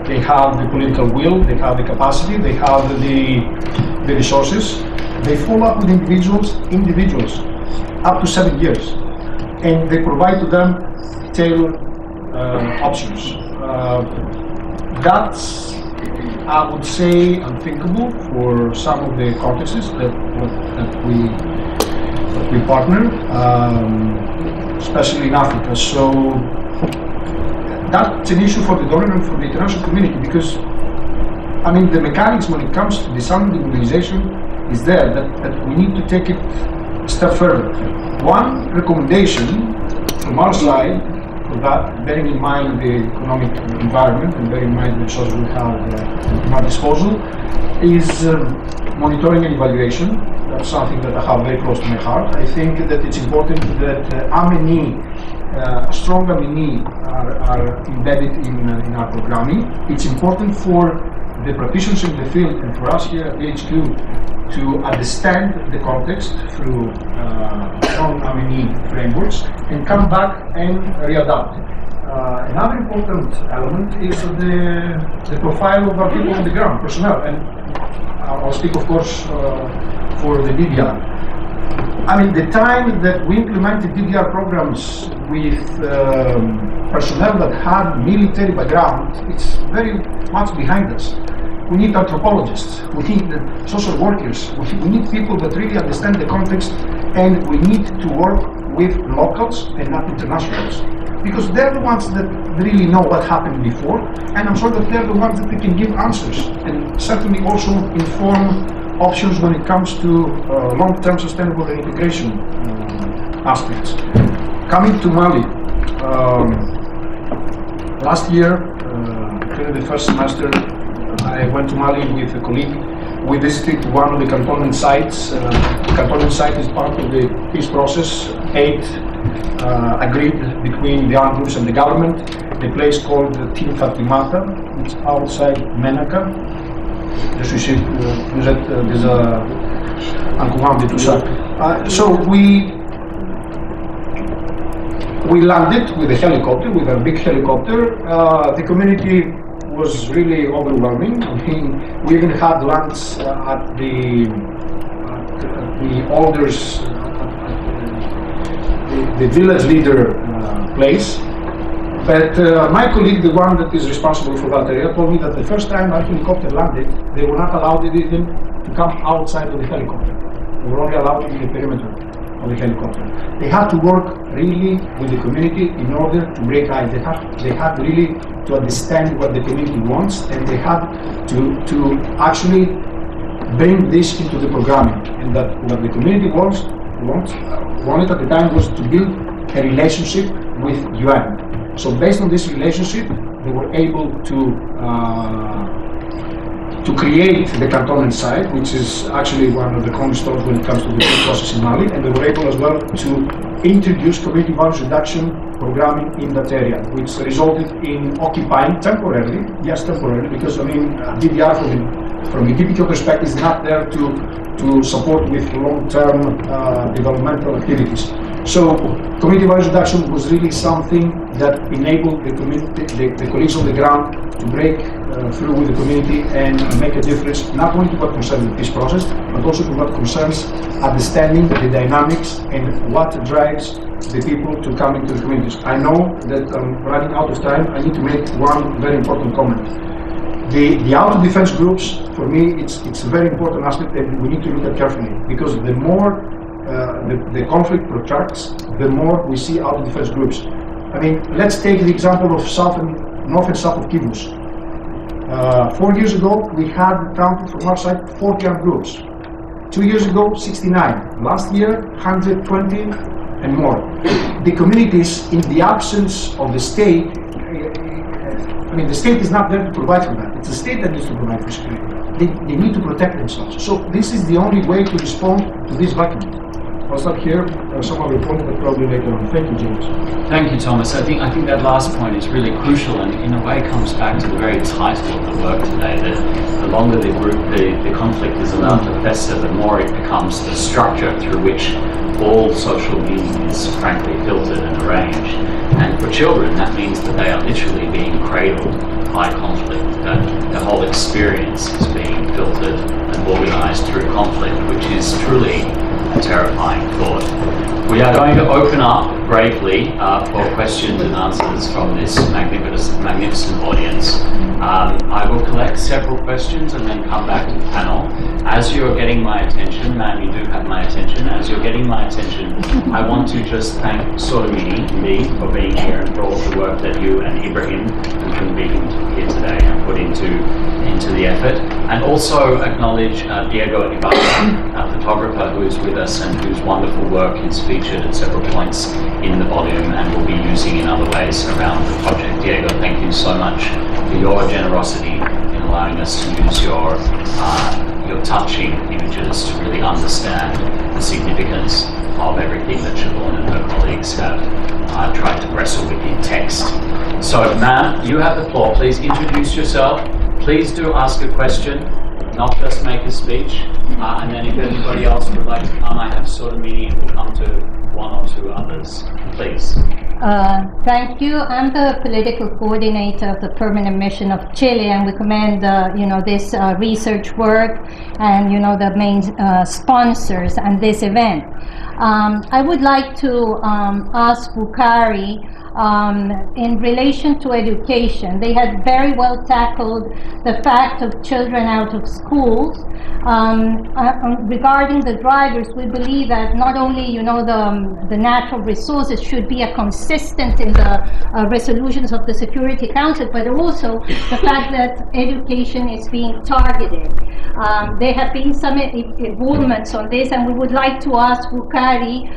They have the political will, they have the capacity, they have the resources. They follow up with individuals up to 7 years, and they provide to them tailored options. That's, I would say, unthinkable for some of the contexts that we partner, especially in Africa. So that's an issue for the donor and for the international community, because the mechanics when it comes to disarmament and immunization is there, that we need to take it a step further. One recommendation from our side for that, bearing in mind the economic environment and bearing in mind the resources we have at our disposal, is monitoring and evaluation. That's something that I have very close to my heart. I think that it's important that strong MNE are embedded in our programming. It's important for the practitioners in the field and for us here at HQ to understand the context through strong MNE frameworks and come back and readapt. Another important element is the profile of our people on the ground, personnel, and I'll speak, of course, for the DDR. The time that we implemented DDR programs with personnel that had military background, it's very much behind us. We need anthropologists, we need social workers, we need people that really understand the context, and we need to work with locals and not internationals, because they're the ones that really know what happened before, and I'm sure that they're the ones that they can give answers, and certainly also inform options when it comes to long-term sustainable integration aspects. Coming to Mali, last year, during the first semester, I went to Mali with a colleague. We visited one of the cantonment sites. The cantonment site is part of the peace process, 8 agreed between the armed groups and the government. The place called Tin Fatimata, it's outside Menaka. Je suis sûr que vous êtes déjà en courant de tout ça. So we landed with a helicopter, with a big helicopter. The community was really overwhelming. We even had lunch at the elders, the village leader place. But my colleague, the one that is responsible for that area, told me that the first time our helicopter landed, they were not allowed even to come outside of the helicopter. They were only allowed in the perimeter. of the helicopter. They had to work really with the community in order to break ice. They had really to understand what the community wants, and they had to actually bring this into the programming. And that what the community wanted at the time was to build a relationship with UN. So based on this relationship, they were able to create the cantonment site, which is actually one of the cornerstones when it comes to the food process in Mali, and they were able as well to introduce community violence reduction programming in that area, which resulted in occupying temporarily, because I mean, DDR from the DPKO perspective is not there to support with long-term developmental activities. So community violence reduction was really something that enabled the community, the colleagues on the ground to break through with the community and make a difference, not only to what concerns the peace process, but also to what concerns understanding the dynamics and what drives the people to come into the communities. I know that I'm running out of time. I need to make one very important comment. The auto-defense groups, for me, it's a very important aspect that we need to look at carefully, because the more the conflict protracts, the more we see auto-defense groups. I mean, let's take the example of north and south of Kivu. 4 years ago, we had counted from our side 40 armed groups. 2 years ago, 69. Last year, 120 and more. The communities, in the absence of the state, I mean, the state is not there to provide for that. It's the state that needs to provide for security. They need to protect themselves. So this is the only way to respond to this vacuum. I'll stop here. Some other point, but probably later on. Thank you, James. Thank you, Thomas. I think that last point is really crucial, and in a way comes back to the very title of the work today. That the longer the conflict is allowed to fester, the more it becomes the structure through which all social meaning is frankly filtered and arranged. And for children, that means that they are literally being cradled by conflict. That the whole experience is being filtered and organized through conflict, which is truly a terrifying thought. We are going to open up bravely for questions and answers from this magnificent audience. I will collect several questions and then come back to the panel. As you're getting my attention, ma'am, you do have my attention. As you're getting my attention, I want to just thank Sotomini, Lee, for being here and for all the work that you and Ibrahim, who can be here today, have put into the effort. And also acknowledge Diego Ibarra, a photographer who is with us and whose wonderful work is featured at several points in the volume and will be using in other ways around the project. Diego, thank you so much for your generosity in allowing us to use your touching images to really understand the significance of everything that Siobhan and her colleagues have tried to wrestle with in text. So, ma'am, you have the floor. Please introduce yourself. Please do ask a question, not just make a speech. And then if anybody else would like to come, I have sort of meeting and we'll come to one or two others. Please. Thank you. I'm the political coordinator of the permanent mission of Chile, and we commend, this research work and, the main sponsors and this event. I would like to ask Bukhari in relation to education. They had very well tackled the fact of children out of schools. Regarding the drivers, we believe that not only, the natural resources should be a consistent in the resolutions of the Security Council, but also the fact that education is being targeted. There have been some involvements on this, and we would like to ask Bukhari,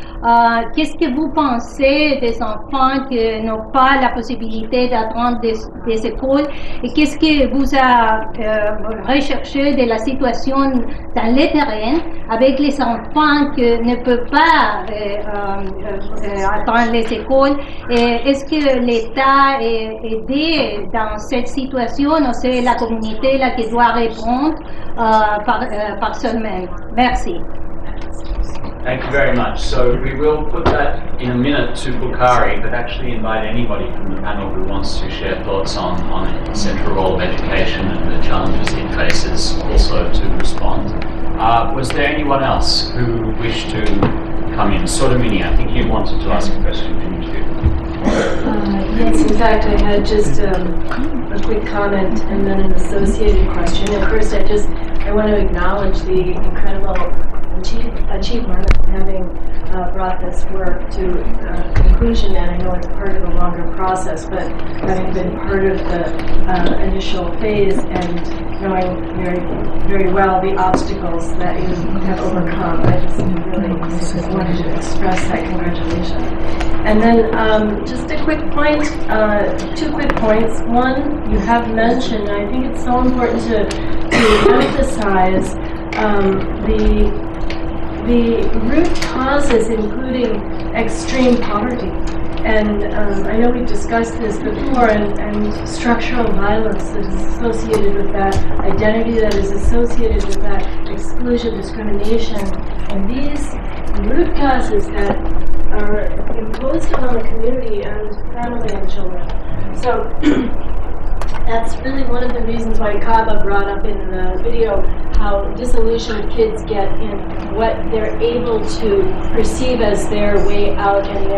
qu'est-ce que vous pensez des enfants qui n'ont pas la possibilité d'apprendre des écoles, et qu'est-ce que vous avez recherché de la situation dans le terrain avec les enfants qui ne peuvent pas attendre les écoles? Est-ce que l'État est aidé dans cette situation, ou c'est la communauté là qui doit répondre par seulement? Merci. Thank you very much. So we will put that in a minute to Bukhari, but actually invite anybody from the panel who wants to share thoughts on the central role of education and the challenges it faces also to respond. Was there anyone else who wished to come in? Sotomini, I think you wanted to ask a question, didn't you? Yes, in fact, I had just a quick comment and then an associated question. And first, I want to acknowledge the incredible achievement of having brought this work to conclusion, and I know it's part of a longer process, but having been part of the initial phase and knowing very well the obstacles that you have overcome, I just really wanted to express that congratulations. And then just a quick point, 2 quick points. One, you have mentioned, and I think it's so important to emphasize the root causes, including extreme poverty. And I know we've discussed this before, and structural violence that is associated with that, identity that is associated with that, exclusion, discrimination, and these root causes that are imposed upon the community and family and children. So that's really one of the reasons why Kaba brought up in the video how disillusioned kids get in what they're able to perceive as their way out and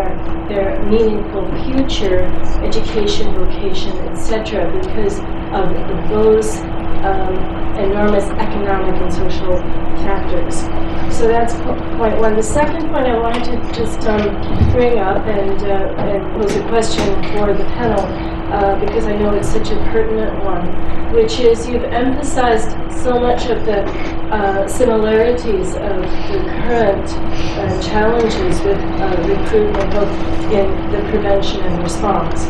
their meaningful future, education, vocation, etc., because of those enormous economic and social factors. So that's point one. The second point I wanted to just bring up and pose a question for the panel, because I know it's such a pertinent one, which is you've emphasized so much of the similarities of the current challenges with recruitment, both in the prevention and response.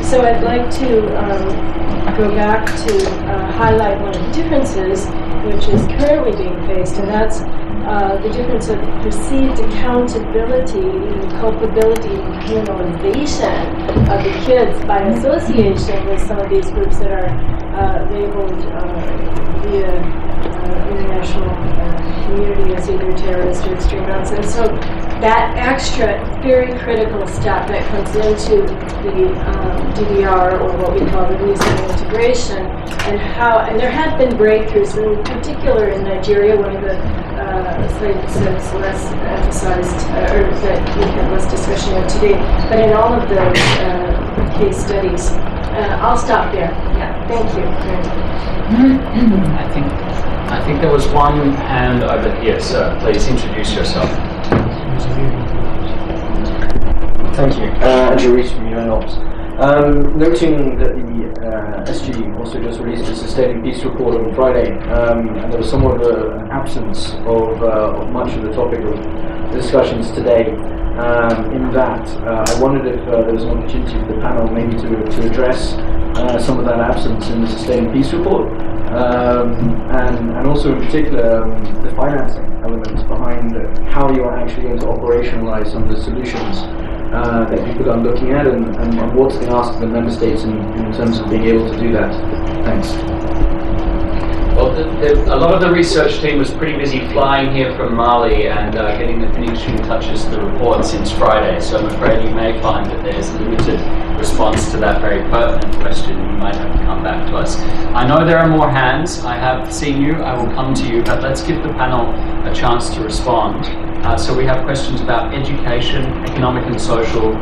So I'd like to go back to highlight one of the differences which is currently being faced, and that's the difference of perceived accountability, even culpability, and criminalization of the kids by association with some of these groups that are labeled via international community as either terrorist or extreme nonsense. So that extra, very critical step that comes into the DDR, or what we call release and integration, and there have been breakthroughs, in particular in Nigeria, one of the sites that's less emphasized, or that we have less discussion of today, but in all of those case studies. I'll stop there. Yeah, thank you. I think there was one hand over here, sir. Please introduce yourself. Thank you. Andrew Rees from UNOPS. Noting that the SG also just released a Sustaining Peace report on Friday, and there was somewhat of an absence of much of the topic of discussions today. In that, I wondered if there was an opportunity for the panel maybe to address some of that absence in the Sustaining Peace report, and also in particular the financing elements behind how you are actually going to operationalize some of the solutions that people are looking at, and what's the ask of the member states in terms of being able to do that. Thanks. Well, a lot of the research team was pretty busy flying here from Mali and getting the finishing touches to the report since Friday, so I'm afraid you may find that there's limited response to that very pertinent question. You might have to come back to us. I know there are more hands. I have seen you. I will come to you, but let's give the panel a chance to respond. So we have questions about education, economic and social,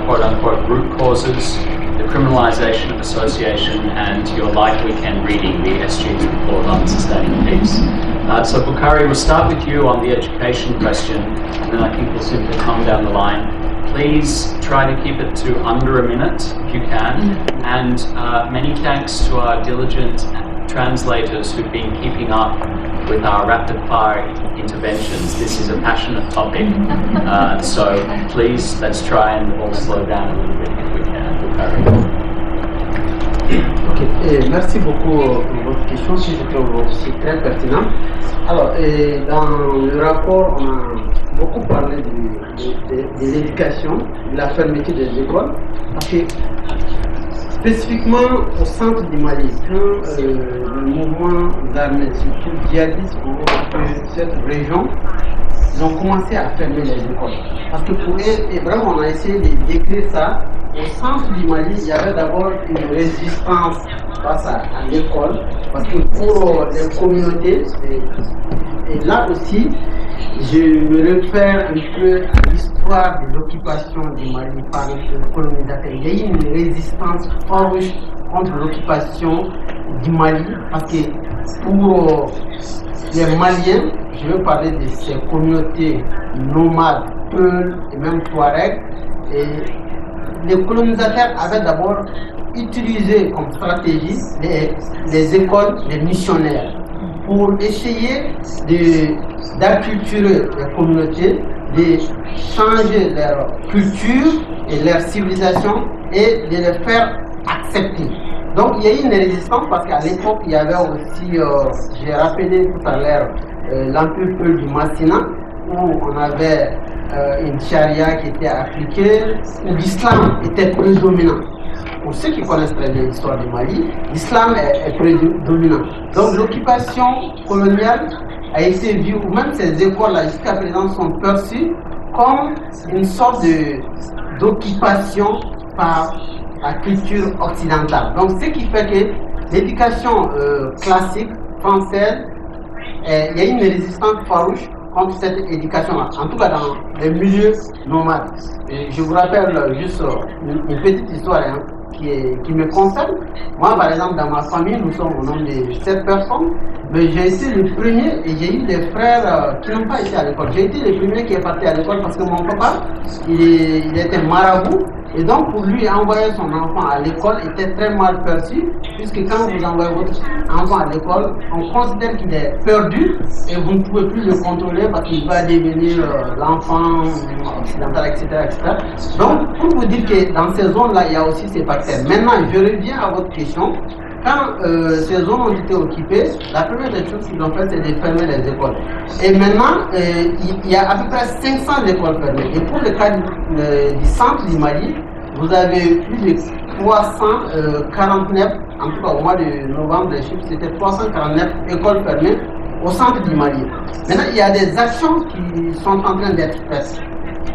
quote-unquote, root causes, the criminalization of association, and your light weekend reading, the SG's report on sustaining peace. So Bukhari, we'll start with you on the education question, and then I think we'll simply come down the line. Please try to keep it to under a minute, if you can, and many thanks to our diligent translators who've been keeping up with our rapid-fire interventions. This is a passionate topic, so please, let's try and all slow down a little bit if we can. Ok, merci beaucoup pour votre question, c'est très pertinent. Alors, dans le rapport, on a beaucoup parlé de l'éducation, de la fermeture des écoles, parce que spécifiquement au centre du Mali, quand le mouvement armé, surtout djihadiste, ont occupé cette région, ils ont commencé à fermer les écoles. Parce que pour eux, et vraiment on a essayé de décrire ça, au centre du Mali, il y avait d'abord une résistance face à l'école, parce que pour les communautés, et là aussi, je me réfère un peu à l'histoire de l'occupation du Mali par le colonisateur. Il y a eu une résistance farouche contre l'occupation du Mali, parce que pour les Maliens, je veux parler de ces communautés nomades, Peuls et même Touaregs. Et les colonisateurs avaient d'abord utilisé comme stratégie les écoles, les missionnaires, pour essayer d'acculturer les communautés, de changer leur culture et leur civilisation et de les faire accepter. Donc il y a eu une résistance parce qu'à l'époque il y avait aussi, j'ai rappelé tout à l'heure, l'empire Peul du Massina, où on avait une charia qui était appliquée, où l'islam était prédominant. Pour ceux qui connaissent très bien l'histoire du Mali, l'islam est prédominant. Donc l'occupation coloniale a été vue, ou même ces écoles-là jusqu'à présent sont perçues comme une sorte d'occupation par la culture occidentale. Donc ce qui fait que l'éducation classique française, il y a une résistance farouche contre cette éducation-là, en tout cas dans les milieux nomades. Et je vous rappelle juste une petite histoire qui me concerne. Moi, par exemple, dans ma famille, nous sommes au nombre de 7 personnes, mais j'ai été le premier et j'ai eu des frères qui n'ont pas été à l'école. J'ai été le premier qui est parti à l'école parce que mon papa, il était marabout. Et donc, pour lui, envoyer son enfant à l'école était très mal perçu, puisque quand vous envoyez votre enfant à l'école, on considère qu'il est perdu et vous ne pouvez plus le contrôler parce qu'il va devenir l'enfant occidental, etc., etc. Donc, pour vous dire que dans ces zones-là, il y a aussi ces facteurs. Maintenant, je reviens à votre question. Quand ces zones ont été occupées, la première des choses qu'ils ont fait, c'est de fermer les écoles. Et maintenant, il y a à peu près 500 écoles fermées. Et pour le cas du centre du Mali, vous avez plus de 349, en tout cas au mois de novembre, les chiffres, c'était 349 écoles fermées au centre du Mali. Maintenant, il y a des actions qui sont en train d'être faites.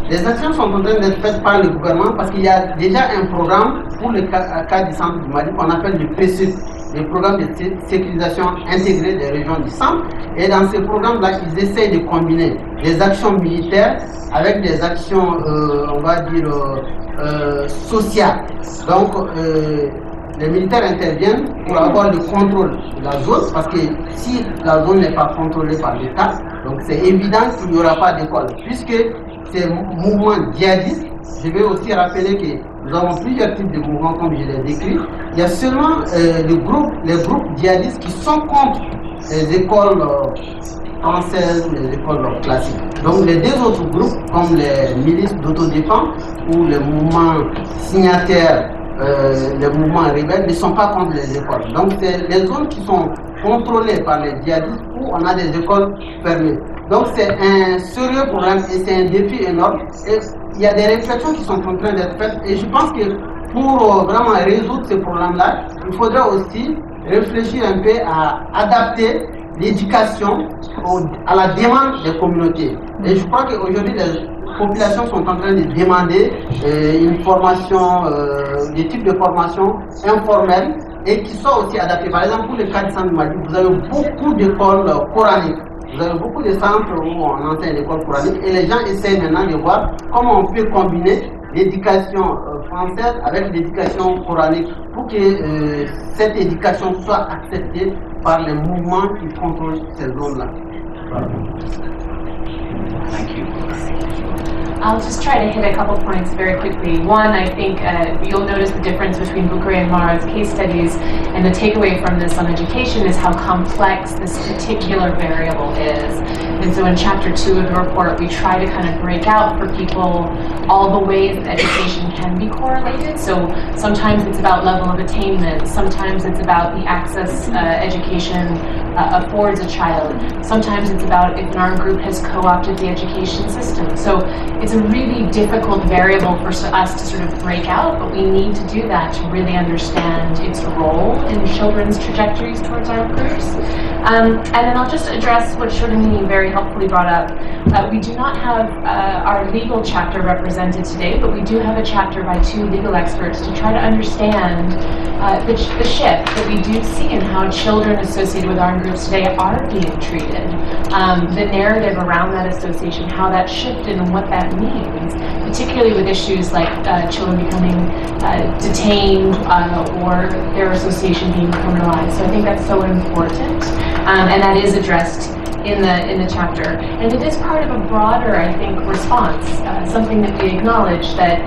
Les actions sont en train d'être faites par le gouvernement parce qu'il y a déjà un programme pour le cas du centre du Mali qu'on appelle le PCE, le programme de sécurisation intégrée des régions du centre. Et dans ce programme-là, ils essayent de combiner des actions militaires avec des actions, on va dire, sociales. Donc, les militaires interviennent pour avoir le contrôle de la zone, parce que si la zone n'est pas contrôlée par l'État, donc c'est évident qu'il n'y aura pas d'école, puisque ces mouvements djihadistes, je vais aussi rappeler que nous avons plusieurs types de mouvements comme je l'ai décrit. Il y a seulement les groupes djihadistes qui sont contre les écoles françaises ou les écoles classiques. Donc les deux autres groupes, comme les milices d'autodéfense ou les mouvements signataires, les mouvements rebelles, ne sont pas contre les écoles. Donc c'est les zones qui sont contrôlées par les djihadistes où on a des écoles fermées. Donc c'est un sérieux problème et c'est un défi énorme. Et il y a des réflexions qui sont en train d'être faites. Et je pense que pour vraiment résoudre ce problème-là, il faudra aussi réfléchir un peu à adapter l'éducation à la demande des communautés. Et je crois qu'aujourd'hui, les populations sont en train de demander une formation, des types de formation informelles et qui soient aussi adaptés. Par exemple, pour le cas du centre du Mali, vous avez beaucoup d'écoles coraniques. Vous avez beaucoup de centres où on enseigne l'école coranique et les gens essayent maintenant de voir comment on peut combiner l'éducation française avec l'éducation coranique pour que cette éducation soit acceptée par les mouvements qui contrôlent ces zones-là. Thank you. I'll just try to hit a couple points very quickly. One, I think you'll notice the difference between Bukare and Mara's case studies, and the takeaway from this on education is how complex this particular variable is. And so in chapter 2 of the report, we try to kind of break out for people all the ways that education can be correlated. So sometimes it's about level of attainment, sometimes it's about the access education affords a child, sometimes it's about if an armed group has co-opted the education system. So it's a really difficult variable for us to sort of break out, but we need to do that to really understand its role in children's trajectories towards armed groups. And then I'll just address what Shodanini very helpfully brought up. We do not have our legal chapter represented today, but we do have a chapter by 2 legal experts to try to understand the shift that we do see in how children associated with armed groups today are being treated. The narrative around that association, how that shifted and what that means, particularly with issues like children becoming detained or their association being criminalized. So I think that's so important, and that is addressed in the chapter. And it is part of a broader, I think, response, something that we acknowledge that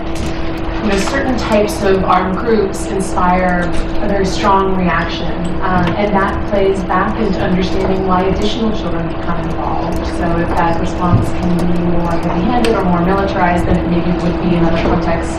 certain types of armed groups inspire a very strong reaction, and that plays back into understanding why additional children become involved. So if that response can be more heavy-handed or more militarized than it maybe would be in other contexts,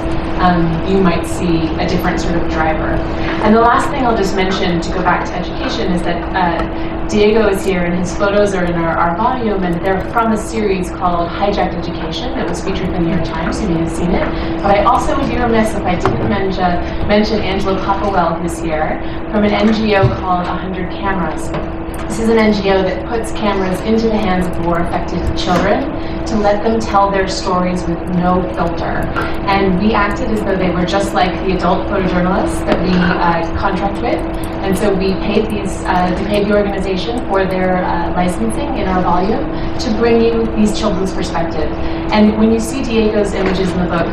you might see a different sort of driver. And the last thing I'll just mention, to go back to education, is that Diego is here, and his photos are in our volume, and they're from a series called Hijacked Education that was featured in the New York Times. You may have seen it. But I also would be remiss if I didn't mention Angela Popplewell, who's here, from an NGO called 100 Cameras. This is an NGO that puts cameras into the hands of war-affected children to let them tell their stories with no filter. And we acted as though they were just like the adult photojournalists that we contract with. And so we paid the organization for their licensing in our volume to bring you these children's perspective. And when you see Diego's images in the book,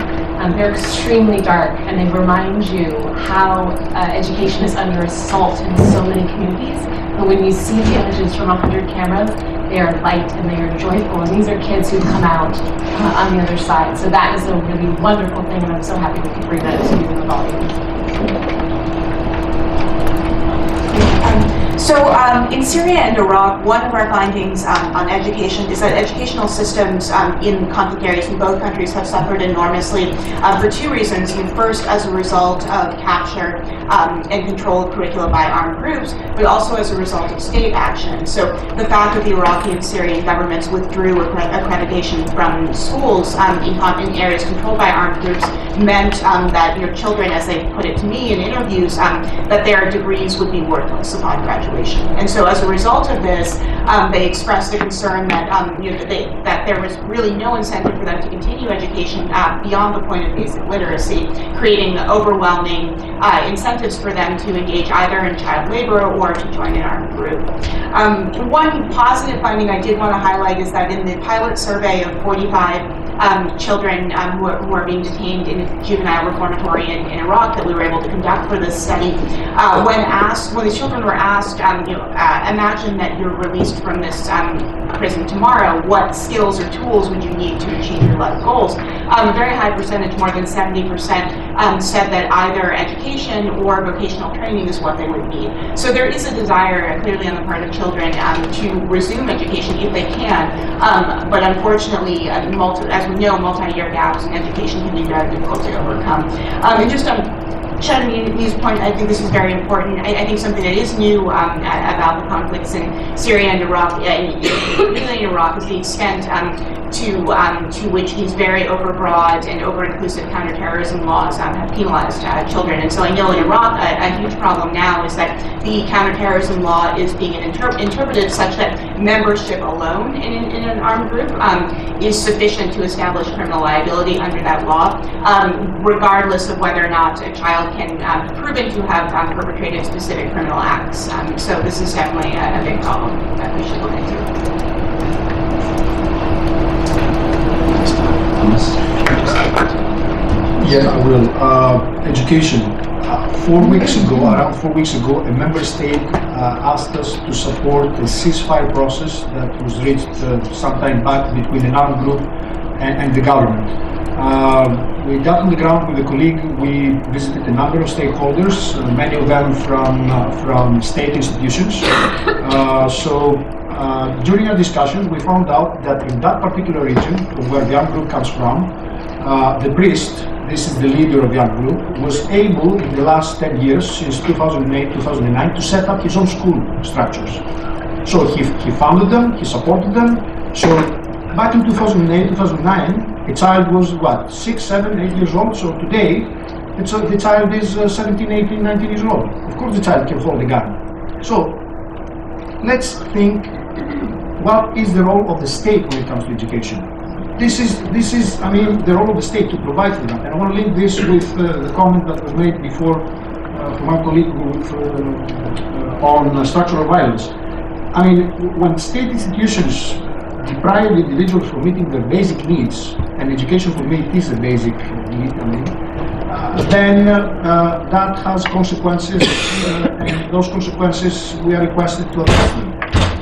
they're extremely dark, and they remind you how education is under assault in so many communities. But when you see the images from 100 Cameras, they are light and they are joyful, and these are kids who've come out on the other side. So that is a really wonderful thing, and I'm so happy we could bring that to you in the volume. So in Syria and Iraq, one of our findings on education is that educational systems in conflict areas in both countries have suffered enormously for two reasons. First, as a result of capture and control of curricula by armed groups, but also as a result of state action. So the fact that the Iraqi and Syrian governments withdrew accreditation from schools in areas controlled by armed groups meant that children, as they put it to me in interviews, that their degrees would be worthless upon graduation. And so as a result of this, they expressed a concern that that there was really no incentive for them to continue education beyond the point of basic literacy, creating overwhelming incentives for them to engage either in child labor or to join an armed group. One positive finding I did want to highlight is that in the pilot survey of 45 children who are being detained in a juvenile reformatory in Iraq that we were able to conduct for this study, when the children were asked, imagine that you're released from this prison tomorrow, what skills or tools would you need to achieve your life goals? A very high percentage, more than 70%, said that either education or vocational training is what they would need. So there is a desire, clearly on the part of children, to resume education if they can, but unfortunately, as we know, multi-year gaps in education can be very difficult to overcome. And just Shadow's point, I think this is very important. I think something that is new about the conflicts in Syria and Iraq, particularly in Iraq, is the extent to which these very overbroad and over-inclusive counterterrorism laws have penalized children. And so I know in Iraq, a huge problem now is that the counterterrorism law is being interpreted such that membership alone in an armed group is sufficient to establish criminal liability under that law, regardless of whether or not a child can be proven to have perpetrated specific criminal acts. So this is definitely a big problem that we should look into. Yeah, I will. Education. 4 weeks ago, around 4 weeks ago, a member state asked us to support a ceasefire process that was reached sometime back between an armed group and the government. We got on the ground with a colleague. We visited a number of stakeholders, many of them from state institutions. During our discussion, we found out that in that particular region, where the armed group comes from, the priest, this is the leader of the armed group, was able in the last 10 years, since 2008, 2009, to set up his own school structures. So he founded them, he supported them. So back in 2008, 2009, a child was what, 6, 7, 8 years old. So today, the child is 17, 18, 19 years old. Of course the child can hold a gun. So let's think, what is the role of the state when it comes to education? This is, I mean, the role of the state to provide for that. And I want to link this with the comment that was made before from our colleague on structural violence. I mean, when state institutions deprive individuals from meeting their basic needs, and education for me is a basic need, I mean, then that has consequences, and those consequences we are requested to address them.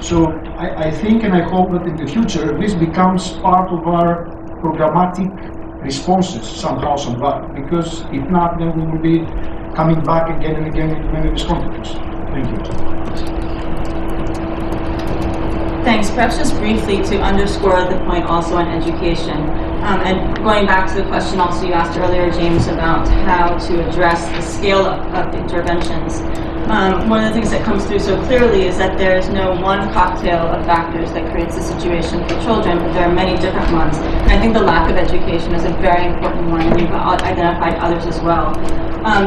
So I think and I hope that in the future this becomes part of our programmatic responses somehow, because if not, then we will be coming back again and again into many of these contexts. Thank you. Thanks. Perhaps just briefly to underscore the point also on education, and going back to the question also you asked earlier, James, about how to address the scale of interventions. One of the things that comes through so clearly is that there is no one cocktail of factors that creates a situation for children, but there are many different ones. And I think the lack of education is a very important one, and we've identified others as well.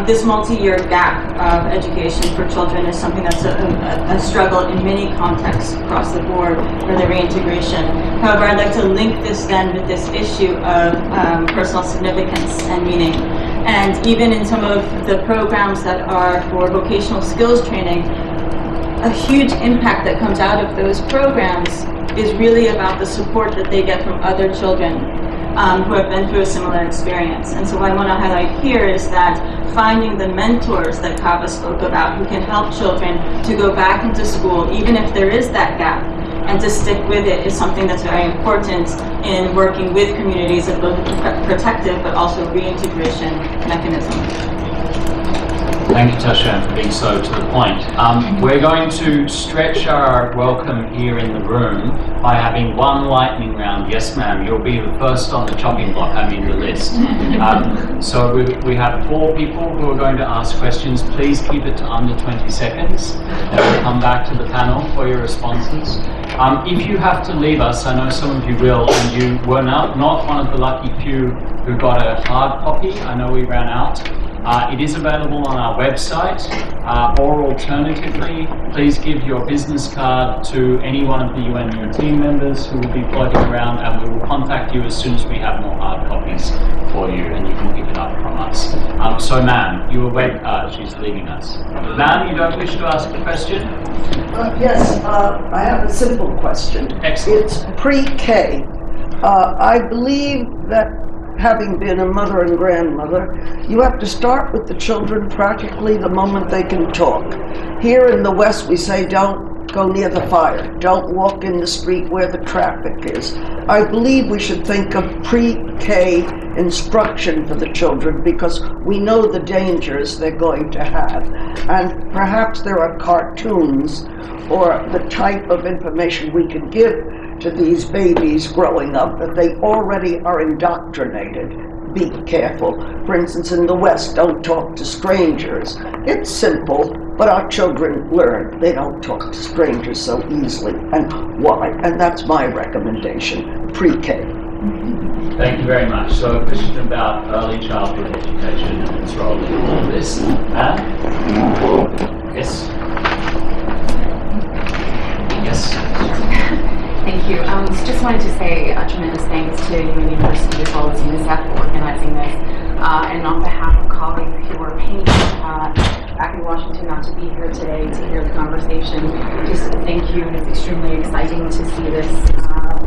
This multi-year gap of education for children is something that's a struggle in many contexts across the board for the reintegration. However, I'd like to link this then with this issue of personal significance and meaning. And even in some of the programs that are for vocational skills training, a huge impact that comes out of those programs is really about the support that they get from other children who have been through a similar experience. And so what I want to highlight here is that finding the mentors that Kava spoke about who can help children to go back into school, even if there is that gap, and to stick with it is something that's very important in working with communities as both a protective but also reintegration mechanism. Thank you, Tasha, for being so to the point. We're going to stretch our welcome here in the room by having one lightning round. Yes, ma'am, you'll be the first on the chopping block, the list. So we have 4 people who are going to ask questions. Please keep it to under 20 seconds, and we'll come back to the panel for your responses. If you have to leave us, I know some of you will, and you were not one of the lucky few who got a hard copy. I know we ran out. It is available on our website, or alternatively, please give your business card to any one of the UNU team members who will be floating around, and we will contact you as soon as we have more hard copies for you, and you can pick it up from us. So ma'am, you were she's leaving us. Ma'am, you don't wish to ask a question? Yes, I have a simple question. Excellent. It's pre-K. I believe that having been a mother and grandmother, you have to start with the children practically the moment they can talk. Here in the West, we say don't go near the fire, don't walk in the street where the traffic is. I believe we should think of pre-K instruction for the children because we know the dangers they're going to have. And perhaps there are cartoons or the type of information we can give to these babies growing up that they already are indoctrinated. Be careful. For instance, in the West, don't talk to strangers. It's simple, but our children learn they don't talk to strangers so easily. And why? And that's my recommendation, pre-K. Thank you very much. So a question about early childhood education and its role in all this. Yes. Yes. Thank you. Just wanted to say a tremendous thanks to UNU University as well as UNICEF for organizing this. And on behalf of colleagues who are paying back in Washington not to be here today to hear the conversation, just thank you. It's extremely exciting to see this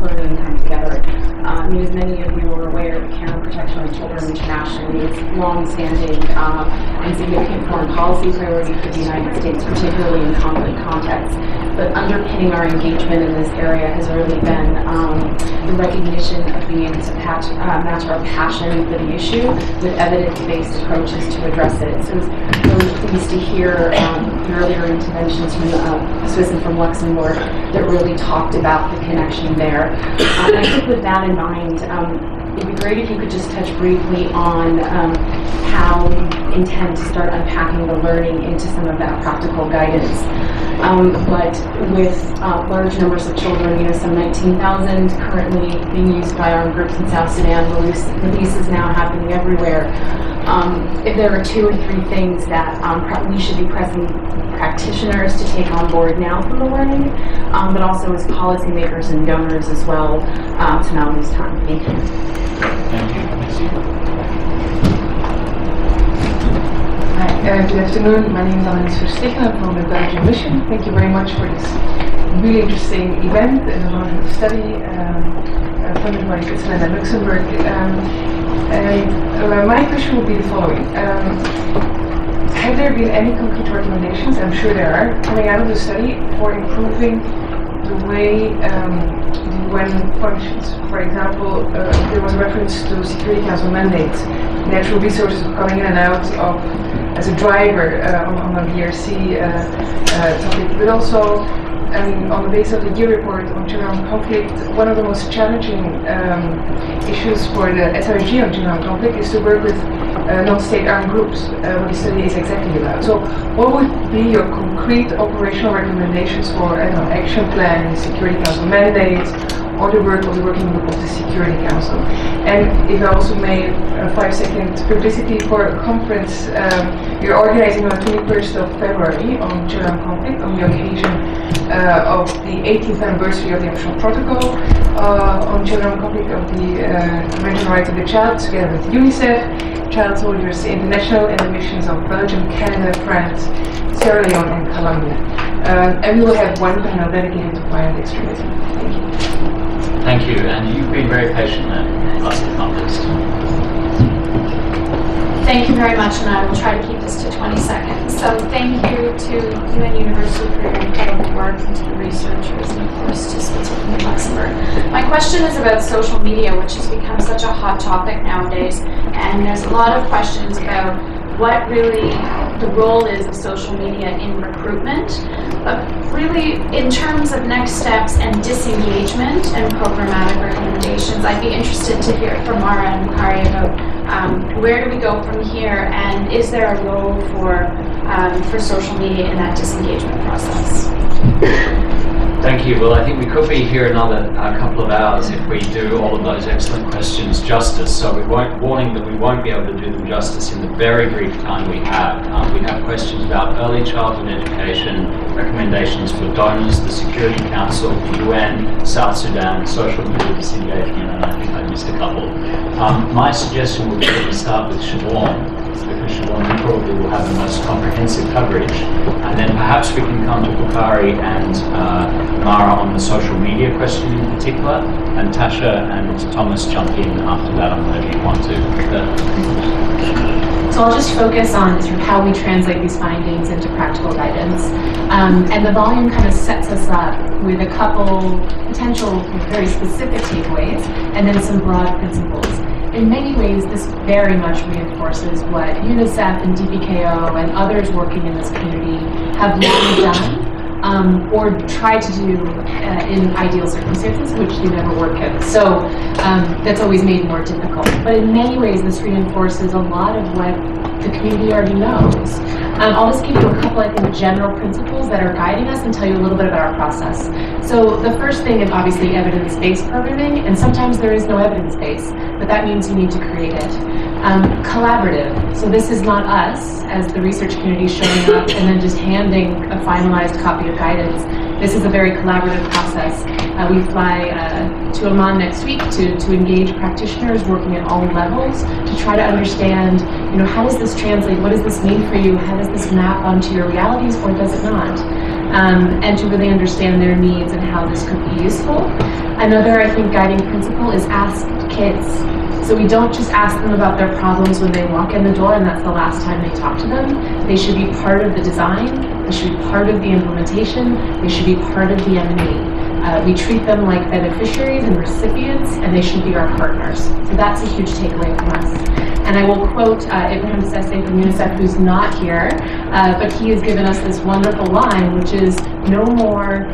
learning come together. As many of you are aware, the care and protection of children internationally is long-standing and significant foreign policy priority for the United States, particularly in conflict contexts. But underpinning our engagement in this area has really been the recognition of being able to match our passion for the issue with evidence-based approaches to address it. So I was really pleased to hear the earlier interventions from Swiss and from Luxembourg that really talked about the connection there. And I think with that in mind, it'd be great if you could just touch briefly on how you intend to start unpacking the learning into some of that practical guidance. But with large numbers of children, some 19,000 currently being used by armed groups in South Sudan, release is now happening everywhere. If there are 2 or 3 things that we should be pressing practitioners to take on board now from the learning, but also as policymakers and donors as well, to not lose time. Thank you. Thank you. Hi, good afternoon. My name is Annelies Verstegen. I'm from the Belgian Mission. Thank you very much for this really interesting event and a wonderful study funded by Switzerland and Luxembourg. My question would be the following. Have there been any concrete recommendations, I'm sure there are, coming out of the study for improving the way the UN functions. For example, there was reference to Security Council mandates, natural resources coming in and out of as a driver on a DRC topic, but also on the basis of the year report on children on conflict, one of the most challenging issues for the SRG on children on conflict is to work with non-state armed groups, what the study is exactly about. So what would be your concrete operational recommendations for action plans, Security Council mandates, or the work of the working group of the Security Council? And if I also may, a 5-second publicity for a conference you're organizing on the 21st of February on children on conflict on the occasion of the 18th anniversary of the Optional Protocol on children on conflict of the Convention on Rights of the Child, together with UNICEF, Child Soldiers International, and the missions of Belgium, Canada, France, Sierra Leone, and Colombia. And we will have one panel dedicated to violent extremism. Thank you. Thank you, and you've been very patient there, last but not least. Thank you very much, and I will try to keep this to 20 seconds. So thank you to UN University for your incredible work, and to the researchers, and of course to Switzerland and Luxembourg. My question is about social media, which has become such a hot topic nowadays, and there's a lot of questions about what really the role is of social media in recruitment, but really in terms of next steps and disengagement and programmatic recommendations. I'd be interested to hear from Mara and Kari about where do we go from here, and is there a role for social media in that disengagement process? Thank you. Well, I think we could be here another couple of hours if we do all of those excellent questions justice. So warning that we won't be able to do them justice in the very brief time we have. We have questions about early childhood education, recommendations for donors, the Security Council, the UN, South Sudan, social media disengagement, and I think I missed a couple. My suggestion would be that we start with Siobhan, because Siobhan probably will have the most comprehensive coverage, and then perhaps we can come to Bukhari and Mara on the social media question in particular, and Tasha and Thomas jump in after that on whatever you want to. So I'll just focus on sort of how we translate these findings into practical guidance. And the volume kind of sets us up with a couple potential very specific takeaways and then some broad principles. In many ways, this very much reinforces what UNICEF and DPKO and others working in this community have long done, or try to do in ideal circumstances, which you never work in. So that's always made more difficult. But in many ways, this reinforces a lot of what the community already knows. I'll just give you a couple, I think, general principles that are guiding us and tell you a little bit about our process. So the first thing is obviously evidence-based programming, and sometimes there is no evidence base, but that means you need to create it. Collaborative. So this is not us, as the research community showing up and then just handing a finalized copy of guidance. This is a very collaborative process. We fly to Oman next week to engage practitioners working at all levels to try to understand, how does this translate? What does this mean for you? How does this map onto your realities, or does it not? And to really understand their needs and how this could be useful. Another, I think, guiding principle is ask kids. So we don't just ask them about their problems when they walk in the door and that's the last time they talk to them. They should be part of the design, they should be part of the implementation, they should be part of the M&E. We treat them like beneficiaries and recipients, and they should be our partners. So that's a huge takeaway from us. And I will quote Ibrahim Sesse from UNICEF, who's not here, but he has given us this wonderful line, which is no more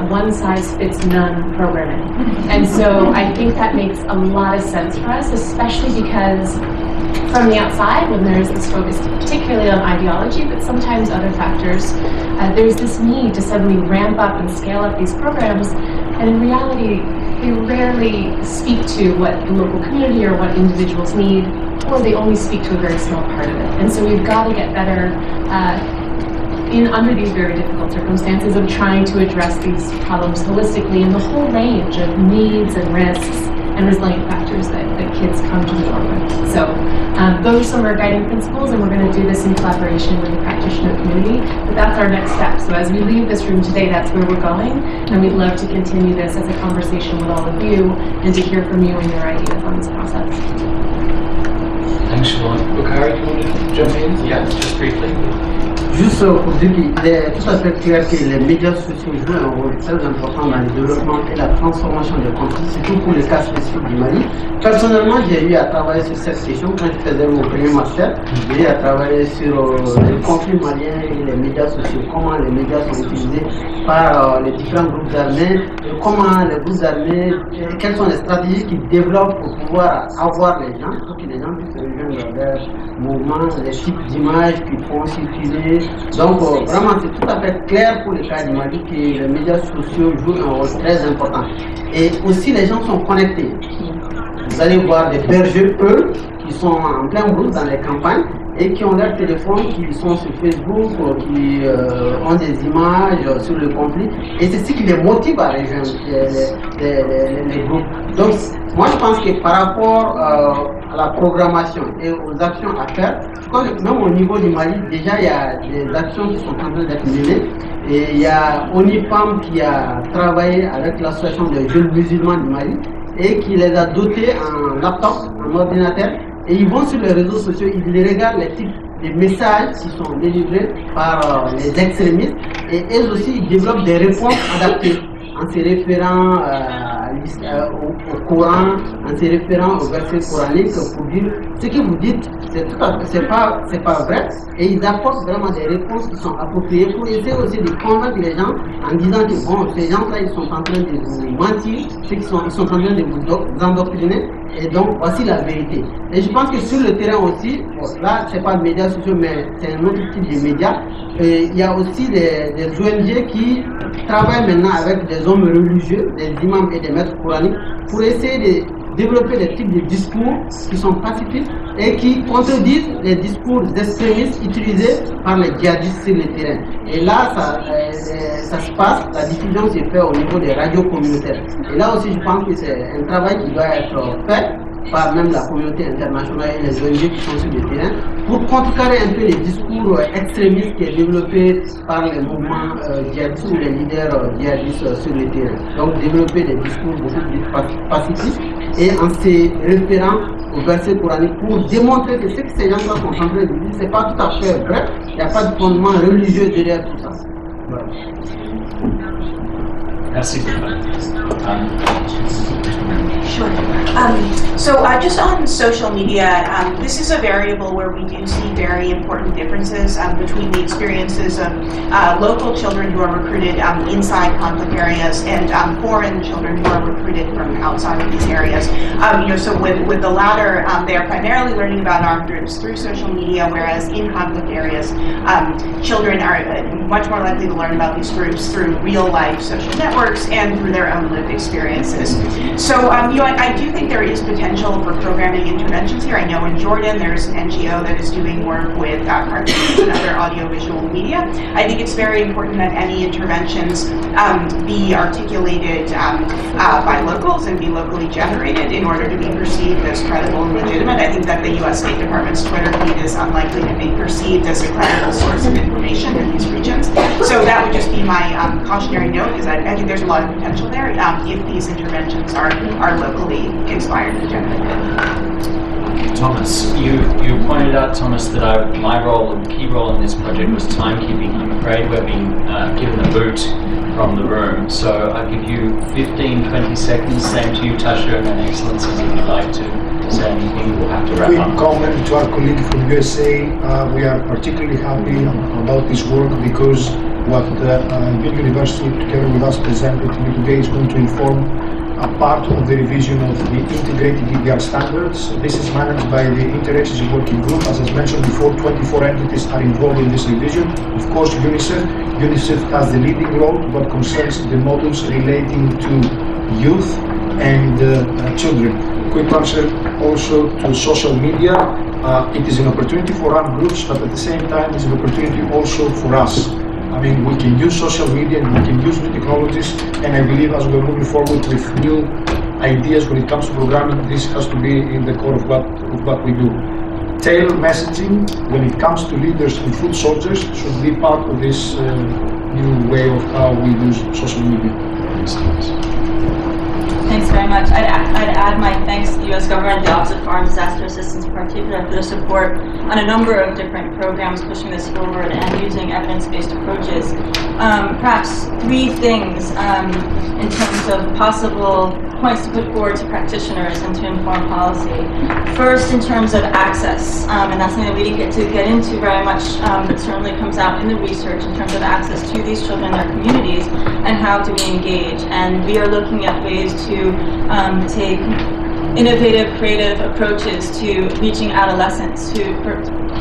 one-size-fits-none programming. And so I think that makes a lot of sense for us, especially because from the outside, when there's this focus particularly on ideology, but sometimes other factors, there's this need to suddenly ramp up and scale up these programs, and in reality, they rarely speak to what the local community or what individuals need, or they only speak to a very small part of it. And so we've got to get better under these very difficult circumstances of trying to address these problems holistically in the whole range of needs and risks and resilient factors that kids come to the door with. So those are some of our guiding principles, and we're going to do this in collaboration with the practitioner community. But that's our next step. So as we leave this room today, that's where we're going, and we'd love to continue this as a conversation with all of you and to hear from you and your ideas on this process. Thanks, Siobhan. Bukhari, do you want to jump in? Yeah, just briefly. Juste pour dire qu'il est tout à fait clair que les médias sociaux jouent un rôle très important dans le développement et la transformation des conflits, surtout pour les cas spécifiques du Mali. Personnellement, j'ai eu à travailler sur cette question quand je faisais mon premier master. J'ai eu à travailler sur le conflit malien et les médias sociaux, comment les médias sont utilisés par les différents groupes armés, et comment les groupes armés, quelles sont les stratégies qu'ils développent pour pouvoir avoir les gens, pour que les gens puissent rejoindre leurs mouvements, les types d'images qu'ils font circuler. Donc vraiment c'est tout à fait clair pour le cas du Mali que les médias sociaux jouent un rôle très important. Et aussi les gens sont connectés. Vous allez voir des bergers, eux, qui sont en plein bout dans les campagnes et qui ont leur téléphone, qui sont sur Facebook, qui ont des images sur le conflit. Et c'est ce qui les motive à rejoindre les groupes. Donc moi je pense que par rapport à la programmation et aux actions à faire, je crois que même au niveau du Mali, déjà il y a des actions qui sont en train d'être menées. Et il y a UNIFEM qui a travaillé avec l'association des jeunes musulmans du Mali et qui les a dotés en laptop, en ordinateur. Et ils vont sur les réseaux sociaux, ils regardent les types de messages qui sont délivrés par les extrémistes. Et eux aussi, ils développent des réponses adaptées en se référant au Coran, en se référant au verset coranique pour dire ce que vous dites, c'est pas vrai. Et ils apportent vraiment des réponses qui sont appropriées pour essayer aussi de convaincre les gens en disant que bon, ces gens-là, ils sont en train de vous mentir, ils sont en train de vous endoctriner. Et donc, voici la vérité. Et je pense que sur le terrain aussi, bon, là, c'est pas les médias sociaux, mais c'est un autre type de médias. Et il y a aussi des ONG qui travaillent maintenant avec des hommes religieux, des imams et des maîtres coraniques, pour essayer de développer des types de discours qui sont pacifistes et qui contredisent les discours extrémistes utilisés par les djihadistes sur le terrain. Et là, ça se passe, la diffusion se fait au niveau des radios communautaires. Et là aussi, je pense que c'est un travail qui doit être fait par même la communauté internationale et les ONG qui sont sur le terrain pour contrecarrer un peu les discours extrémistes qui est développé par les mouvements djihadistes ou les leaders djihadistes sur le terrain. Donc développer des discours beaucoup plus pacifistes et en se référant au verset coranique pour démontrer que ce que ces gens-là sont en train de dire, c'est pas tout à fait vrai, il n'y a pas de fondement religieux derrière tout ça. Voilà. Merci. Sure. So just on social media, this is a variable where we do see very important differences between the experiences of local children who are recruited inside conflict areas and foreign children who are recruited from outside of these areas. So with the latter, they are primarily learning about armed groups through social media, whereas in conflict areas, children are much more likely to learn about these groups through real-life social networks and through their own lived experiences. So, I do think there is potential for programming interventions here. I know in Jordan there's an NGO that is doing work with cartoons and other audiovisual media. I think it's very important that any interventions be articulated by locals and be locally generated in order to be perceived as credible and legitimate. I think that the U.S. State Department's Twitter feed is unlikely to be perceived as a credible source of information in these regions. So that would just be my cautionary note, because I think there's a lot of potential there if these interventions are locally inspired and generated. Thomas, you pointed out, Thomas, that my role and key role in this project was timekeeping. I'm afraid we're being given the boot from the room, so I'll give you 15-20 seconds. Same to you, Tasha, and Excellencies, if you'd like to say anything, we'll have to wrap up. Quick comment to our colleague from USA. We are particularly happy about this work because what the University together with us presented to you today is going to inform a part of the revision of the integrated DDR standards. This is managed by the Interagency Working Group. As I mentioned before, 24 entities are involved in this revision. Of course, UNICEF. UNICEF has the leading role, but concerns the modules relating to youth and children. Quick answer also to social media. It is an opportunity for armed groups, but at the same time, it's an opportunity also for us. I mean, we can use social media and we can use new technologies, and I believe as we're moving forward with new ideas when it comes to programming, this has to be in the core of what we do. Tailored messaging when it comes to leaders and foot soldiers should be part of this new way of how we use social media. Thanks very much. I'd add my thanks to the U.S. government, the Office of Foreign Disaster Assistance in particular, for the support on a number of different programs pushing this forward and using evidence-based approaches. Perhaps three things in terms of possible points to put forward to practitioners and to inform policy. First, in terms of access, and that's something that we didn't get into very much, but certainly comes out in the research in terms of access to these children and their communities, and how do we engage. And we are looking at ways to take innovative, creative approaches to reaching adolescents to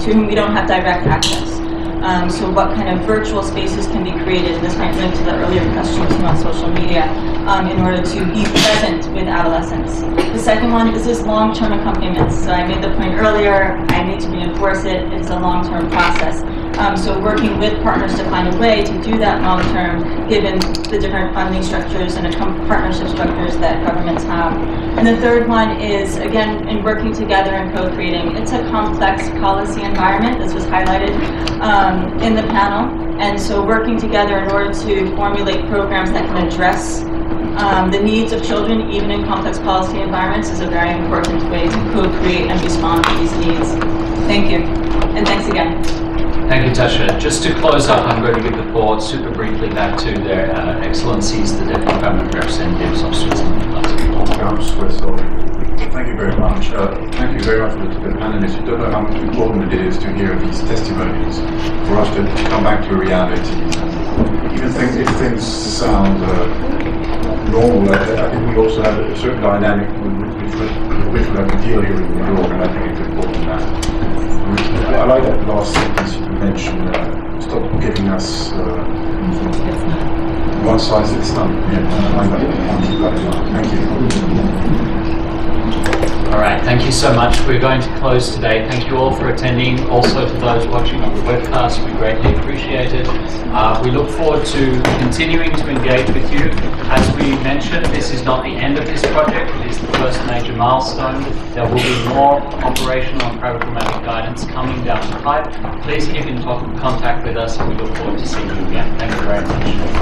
whom we don't have direct access. So what kind of virtual spaces can be created, and this might link to the earlier question about social media, in order to be present with adolescents. The second one is this long-term accompaniment. So I made the point earlier, I need to reinforce it, it's a long-term process. So working with partners to find a way to do that long-term, given the different funding structures and partnership structures that governments have. And the third one is, again, in working together and co-creating. It's a complex policy environment. This was highlighted in the panel. And so working together in order to formulate programs that can address the needs of children, even in complex policy environments, is a very important way to co-create and respond to these needs. Thank you. And thanks again. Thank you, Tasha. Just to close up, I'm going to give the floor super briefly back to their Excellencies, the Deputy Permanent Representatives of Switzerland. Thank you very much. Thank you very much to the panelists. You don't know how important it is to hear these testimonies, for us to come back to reality. Even if things sound normal, I think we also have a certain dynamic with which we have to deal here in New York, and I think it's important that. I like that last sentence you mentioned, stop giving us one size fits none. Yeah, I like that. Thank you. All right, thank you so much. We're going to close today. Thank you all for attending. Also to those watching on the webcast, we greatly appreciate it. We look forward to continuing to engage with you. As we mentioned, this is not the end of this project. It is the first major milestone. There will be more operational and programmatic guidance coming down the pipe. Please keep in contact with us, and we look forward to seeing you again. Thank you very much.